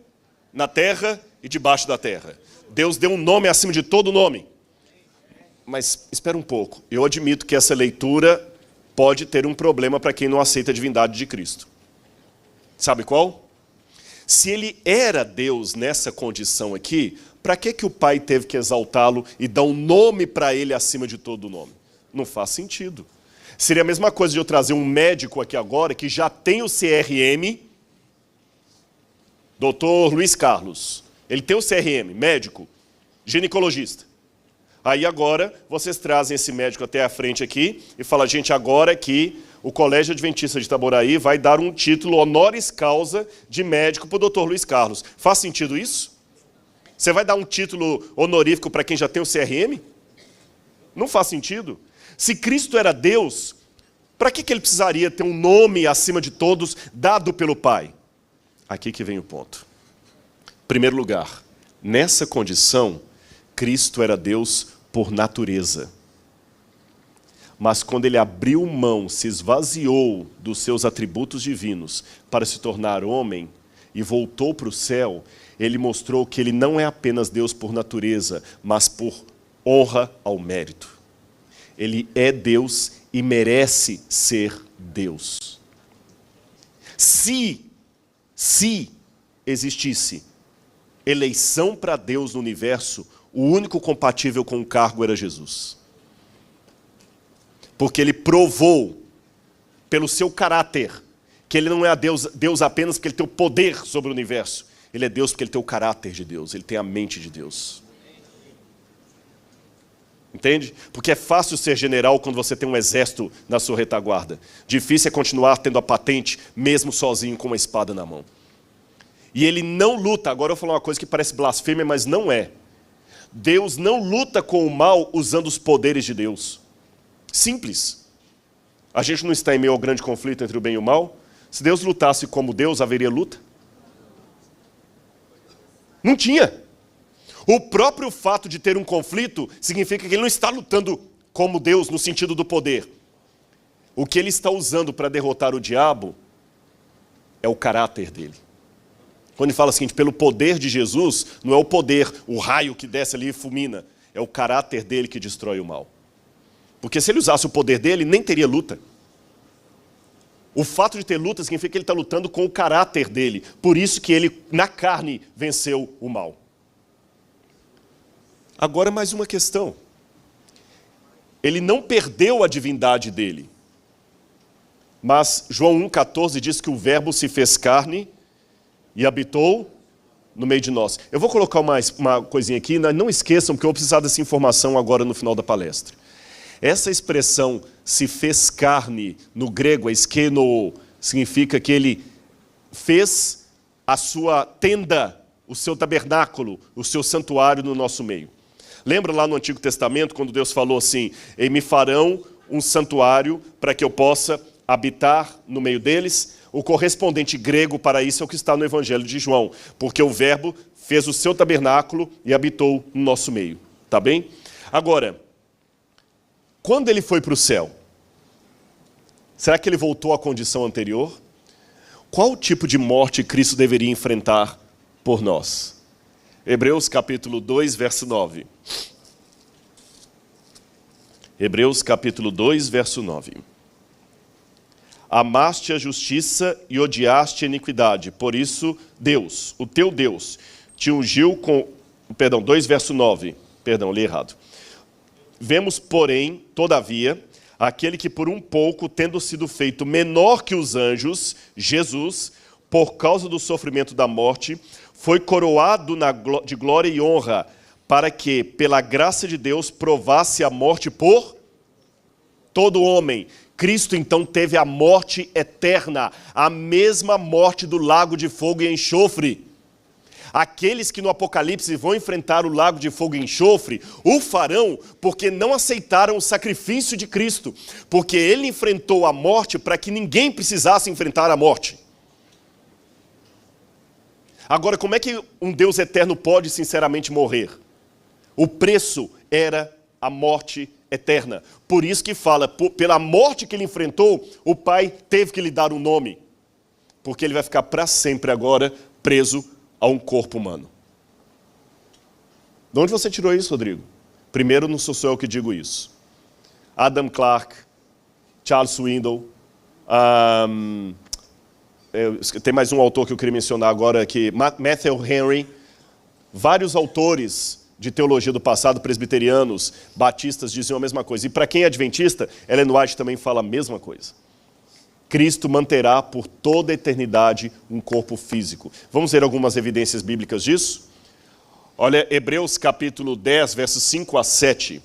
na terra e debaixo da terra. Deus deu um nome acima de todo nome. Mas espera um pouco. Eu admito que essa leitura pode ter um problema para quem não aceita a divindade de Cristo. Sabe qual? Se ele era Deus nessa condição aqui, para que o Pai teve que exaltá-lo e dar um nome para ele acima de todo nome? Não faz sentido. Seria a mesma coisa de eu trazer um médico aqui agora que já tem o CRM, Dr. Luiz Carlos. Ele tem o CRM, médico, ginecologista. Aí agora vocês trazem esse médico até a frente aqui e falam, gente, agora que o Colégio Adventista de Itaboraí vai dar um título honoris causa de médico para o Dr. Luiz Carlos. Faz sentido isso? Você vai dar um título honorífico para quem já tem o CRM? Não faz sentido. Se Cristo era Deus, Para que ele precisaria ter um nome acima de todos, dado pelo Pai? Aqui que vem o ponto. Em primeiro lugar, nessa condição, Cristo era Deus por natureza. Mas quando ele abriu mão, se esvaziou dos seus atributos divinos para se tornar homem e voltou para o céu, ele mostrou que ele não é apenas Deus por natureza, mas por honra ao mérito. Ele é Deus e merece ser Deus. Se existisse eleição para Deus no universo, o único compatível com o cargo era Jesus. Porque ele provou, pelo seu caráter, que ele não é Deus apenas porque ele tem o poder sobre o universo. Ele é Deus porque ele tem o caráter de Deus, ele tem a mente de Deus. Entende? Porque é fácil ser general quando você tem um exército na sua retaguarda. Difícil é continuar tendo a patente, mesmo sozinho com uma espada na mão. E ele não luta, agora eu vou falar uma coisa que parece blasfêmia, mas não é. Deus não luta com o mal usando os poderes de Deus. Simples. A gente não está em meio ao grande conflito entre o bem e o mal? Se Deus lutasse como Deus, haveria luta? Não tinha. O próprio fato de ter um conflito significa que ele não está lutando como Deus no sentido do poder. O que ele está usando para derrotar o diabo é o caráter dele. Quando ele fala o seguinte, pelo poder de Jesus, não é o poder, o raio que desce ali e fulmina, é o caráter dele que destrói o mal. Porque se ele usasse o poder dele, nem teria luta. O fato de ter luta significa que ele está lutando com o caráter dele. Por isso que ele, na carne, venceu o mal. Agora mais uma questão. Ele não perdeu a divindade dele. Mas João 1,14 diz que o verbo se fez carne e habitou no meio de nós. Eu vou colocar uma coisinha aqui, não esqueçam, porque eu vou precisar dessa informação agora no final da palestra. Essa expressão se fez carne, no grego, eskenoo, significa que ele fez a sua tenda, o seu tabernáculo, o seu santuário no nosso meio. Lembra lá no Antigo Testamento, quando Deus falou assim, e me farão um santuário para que eu possa habitar no meio deles? O correspondente grego para isso é o que está no Evangelho de João, porque o verbo fez o seu tabernáculo e habitou no nosso meio. Tá bem? Agora, quando ele foi para o céu, será que ele voltou à condição anterior? Qual tipo de morte Cristo deveria enfrentar por nós? Hebreus capítulo 2, verso 9. Hebreus capítulo 2, verso 9. Amaste a justiça e odiaste a iniquidade. Por isso, Deus, o teu Deus, te ungiu com... Perdão, 2, verso 9. Perdão, li errado. Vemos, porém, todavia, aquele que por um pouco, tendo sido feito menor que os anjos, Jesus, por causa do sofrimento da morte, foi coroado de glória e honra, para que, pela graça de Deus, provasse a morte por todo homem. Cristo, então, teve a morte eterna, a mesma morte do lago de fogo e enxofre. Aqueles que no Apocalipse vão enfrentar o lago de fogo e enxofre, o farão porque não aceitaram o sacrifício de Cristo, porque ele enfrentou a morte para que ninguém precisasse enfrentar a morte. Agora, como é que um Deus eterno pode sinceramente morrer? O preço era a morte eterna. Por isso que fala, pela morte que ele enfrentou, o Pai teve que lhe dar um nome, porque ele vai ficar para sempre agora preso a um corpo humano. De onde você tirou isso, Rodrigo? Primeiro, não sou só eu que digo isso. Adam Clarke, Charles Swindoll, tem mais um autor que eu queria mencionar agora aqui, Matthew Henry, vários autores de teologia do passado, presbiterianos, batistas, diziam a mesma coisa. E para quem é adventista, Ellen White também fala a mesma coisa. Cristo manterá por toda a eternidade um corpo físico. Vamos ver algumas evidências bíblicas disso? Olha, Hebreus capítulo 10, versos 5 a 7.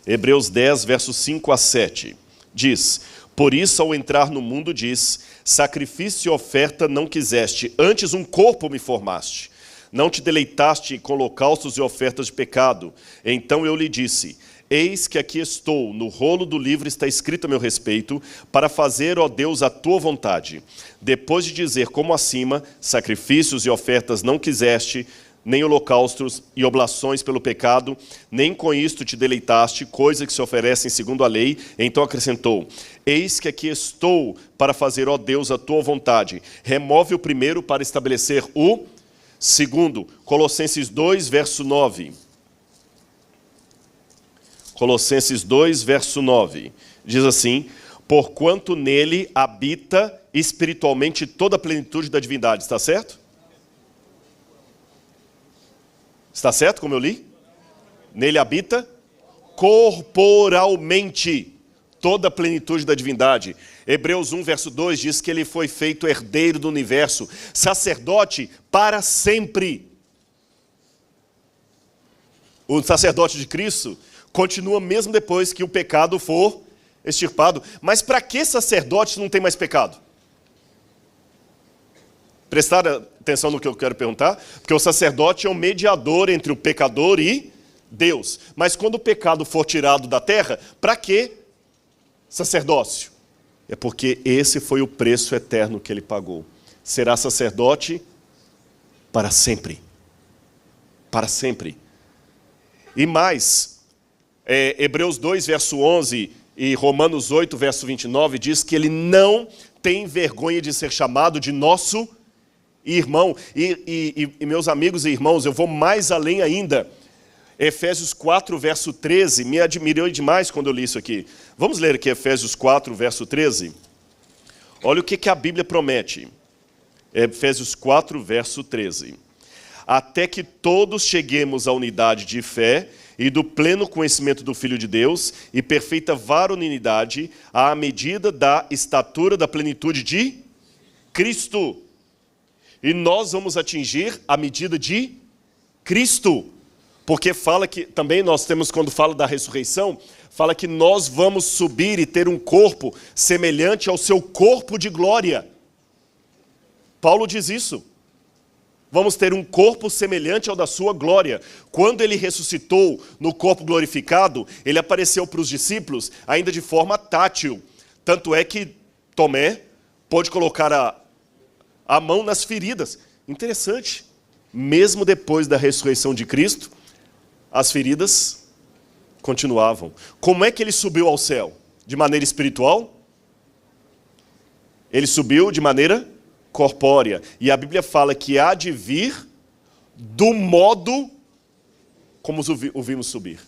Hebreus 10, versos 5 a 7. Diz, por isso ao entrar no mundo diz, sacrifício e oferta não quiseste, antes um corpo me formaste. não te deleitaste com holocaustos e ofertas de pecado. Então eu lhe disse, eis que aqui estou, no rolo do livro está escrito a meu respeito, para fazer, ó Deus, a tua vontade. Depois de dizer, como acima, sacrifícios e ofertas não quiseste, nem holocaustos e oblações pelo pecado, nem com isto te deleitaste, coisa que se oferecem segundo a lei. Então acrescentou, eis que aqui estou para fazer, ó Deus, a tua vontade. Remove o primeiro para estabelecer o segundo. Colossenses 2, verso 9. Colossenses 2, verso 9. Diz assim, porquanto nele habita espiritualmente toda a plenitude da divindade. Está certo? Está certo, como eu li? Nele habita corporalmente toda a plenitude da divindade. Hebreus 1, verso 2 diz que ele foi feito herdeiro do universo, sacerdote para sempre. O sacerdote de Cristo continua mesmo depois que o pecado for extirpado. Mas para que sacerdote não tem mais pecado? Prestar atenção no que eu quero perguntar, porque o sacerdote é o mediador entre o pecador e Deus. Mas quando o pecado for tirado da terra, para que sacerdócio? É porque esse foi o preço eterno que ele pagou. Será sacerdote para sempre. Para sempre. E mais, Hebreus 2, verso 11 e Romanos 8, verso 29, diz que ele não tem vergonha de ser chamado de nosso irmão. E meus amigos e irmãos, eu vou mais além ainda. Efésios 4, verso 13, me admirou demais quando eu li isso aqui. Vamos ler aqui Efésios 4, verso 13. Olha o que a Bíblia promete. Efésios 4, verso 13. Até que todos cheguemos à unidade de fé e do pleno conhecimento do Filho de Deus e perfeita varonilidade, à medida da estatura da plenitude de Cristo. E nós vamos atingir a medida de Cristo. Porque fala que, também nós temos, quando fala da ressurreição, fala que nós vamos subir e ter um corpo semelhante ao seu corpo de glória. Paulo diz isso. Vamos ter um corpo semelhante ao da sua glória. Quando ele ressuscitou no corpo glorificado, ele apareceu para os discípulos ainda de forma tátil. Tanto é que Tomé pôde colocar a mão nas feridas. Interessante. Mesmo depois da ressurreição de Cristo, as feridas continuavam. Como é que ele subiu ao céu? De maneira espiritual? Ele subiu de maneira corpórea. E a Bíblia fala que há de vir do modo como o vimos subir.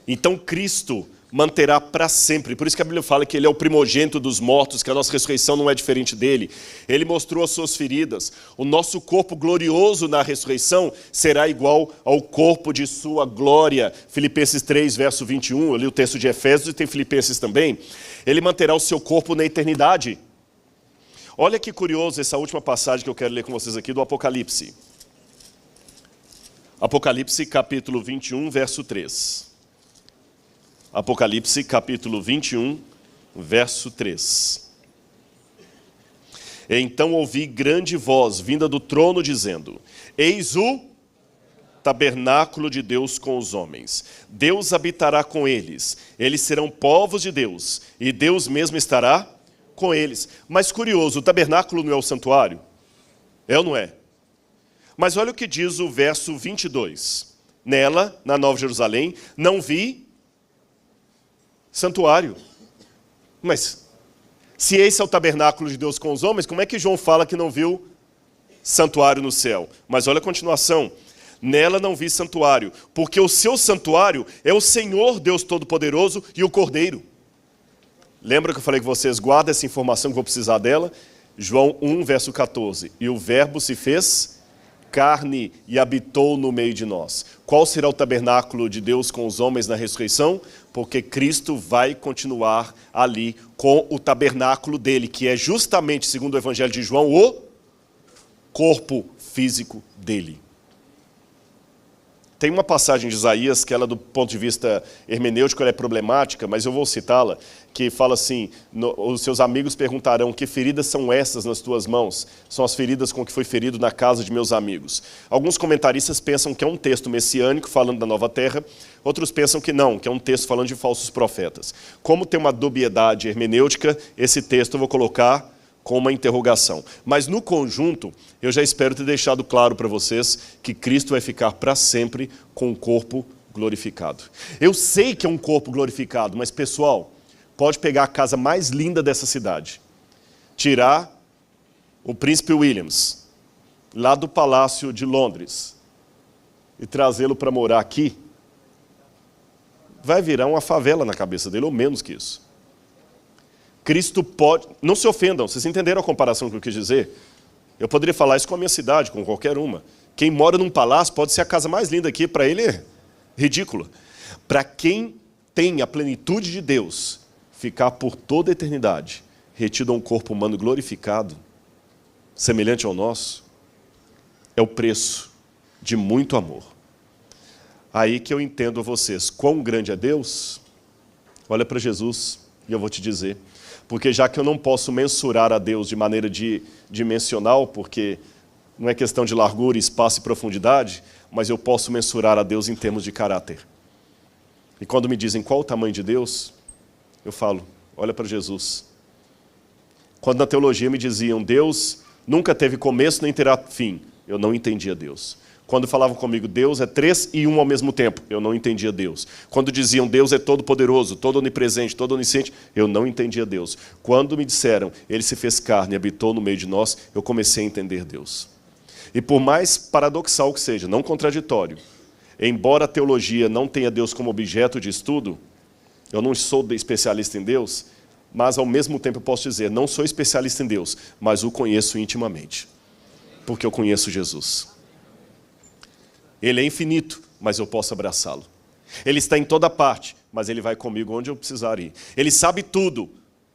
Então Cristo manterá para sempre. Por isso que a Bíblia fala que ele é o primogênito dos mortos, que a nossa ressurreição não é diferente dele. Ele mostrou as suas feridas. O nosso corpo glorioso na ressurreição será igual ao corpo de sua glória. Filipenses 3, verso 21, eu li o texto de Efésios e tem Filipenses também. Ele manterá o seu corpo na eternidade. Olha que curioso essa última passagem que eu quero ler com vocês aqui do Apocalipse. Apocalipse capítulo 21, verso 3. Apocalipse, capítulo 21, verso 3. Então ouvi grande voz vinda do trono dizendo, eis o tabernáculo de Deus com os homens. Deus habitará com eles. Eles serão povos de Deus. E Deus mesmo estará com eles. Mas curioso, o tabernáculo não é o santuário? É ou não é? Mas olha o que diz o verso 22. Nela, na Nova Jerusalém, não vi santuário. Mas, se esse é o tabernáculo de Deus com os homens, como é que João fala que não viu santuário no céu? Mas olha a continuação. Nela não vi santuário, porque o seu santuário é o Senhor Deus Todo-Poderoso e o Cordeiro. Lembra que eu falei que vocês guardem essa informação que eu vou precisar dela? João 1, verso 14. E o verbo se fez carne e habitou no meio de nós. Qual será o tabernáculo de Deus com os homens na ressurreição? Porque Cristo vai continuar ali com o tabernáculo dele, que é justamente, segundo o Evangelho de João, o corpo físico dele. Tem uma passagem de Isaías que ela, do ponto de vista hermenêutico, ela é problemática, mas eu vou citá-la, que fala assim, os seus amigos perguntarão, que feridas são essas nas tuas mãos? São as feridas com que foi ferido na casa de meus amigos. Alguns comentaristas pensam que é um texto messiânico, falando da nova terra, outros pensam que não, que é um texto falando de falsos profetas. Como tem uma dubiedade hermenêutica, esse texto eu vou colocar com uma interrogação. Mas no conjunto, eu já espero ter deixado claro para vocês que Cristo vai ficar para sempre com o corpo glorificado. Eu sei que é um corpo glorificado, mas pessoal, pode pegar a casa mais linda dessa cidade, tirar o príncipe Williams, lá do Palácio de Londres, e trazê-lo para morar aqui, vai virar uma favela na cabeça dele, ou menos que isso. Cristo pode... Não se ofendam, vocês entenderam a comparação que eu quis dizer? Eu poderia falar isso com a minha cidade, com qualquer uma. Quem mora num palácio pode ser a casa mais linda aqui, para ele é ridícula. Para quem tem a plenitude de Deus, ficar por toda a eternidade, retido a um corpo humano glorificado, semelhante ao nosso, é o preço de muito amor. Aí que eu entendo vocês, quão grande é Deus, olha para Jesus e eu vou te dizer, porque já que eu não posso mensurar a Deus de maneira dimensional, porque não é questão de largura, espaço e profundidade, mas eu posso mensurar a Deus em termos de caráter. E quando me dizem qual o tamanho de Deus, eu falo, olha para Jesus. Quando na teologia me diziam, Deus nunca teve começo nem terá fim, eu não entendia Deus. Quando falavam comigo, Deus é 3 e 1 ao mesmo tempo, eu não entendia Deus. Quando diziam, Deus é todo-poderoso, todo onipresente, todo onisciente, eu não entendia Deus. Quando me disseram, Ele se fez carne e habitou no meio de nós, eu comecei a entender Deus. E por mais paradoxal que seja, não contraditório, embora a teologia não tenha Deus como objeto de estudo, eu não sou especialista em Deus, mas ao mesmo tempo eu posso dizer, não sou especialista em Deus, mas o conheço intimamente, porque eu conheço Jesus. Ele é infinito, mas eu posso abraçá-lo. Ele está em toda parte, mas Ele vai comigo onde eu precisar ir. Ele sabe tudo,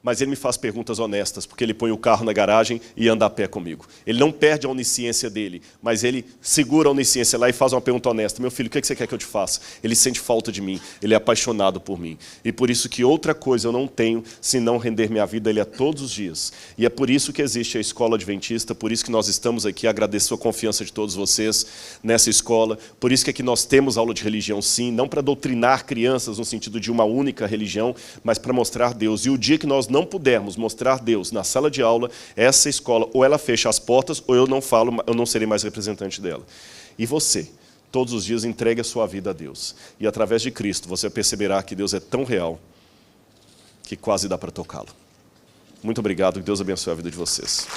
mas Ele me faz perguntas honestas, porque Ele põe o carro na garagem e anda a pé comigo. Ele não perde a onisciência dele, mas Ele segura a onisciência lá e faz uma pergunta honesta. Meu filho, o que você quer que eu te faça? Ele sente falta de mim, Ele é apaixonado por mim. E por isso que outra coisa eu não tenho, senão render minha vida a Ele a todos os dias. E é por isso que existe a Escola Adventista, por isso que nós estamos aqui, agradeço a confiança de todos vocês nessa escola, por isso que aqui nós temos aula de religião sim, não para doutrinar crianças no sentido de uma única religião, mas para mostrar Deus. E o dia que nós não pudermos mostrar Deus na sala de aula, essa escola, ou ela fecha as portas, ou eu não falo, eu não serei mais representante dela. E você, todos os dias, entregue a sua vida a Deus. E através de Cristo, você perceberá que Deus é tão real, que quase dá para tocá-lo. Muito obrigado, que Deus abençoe a vida de vocês.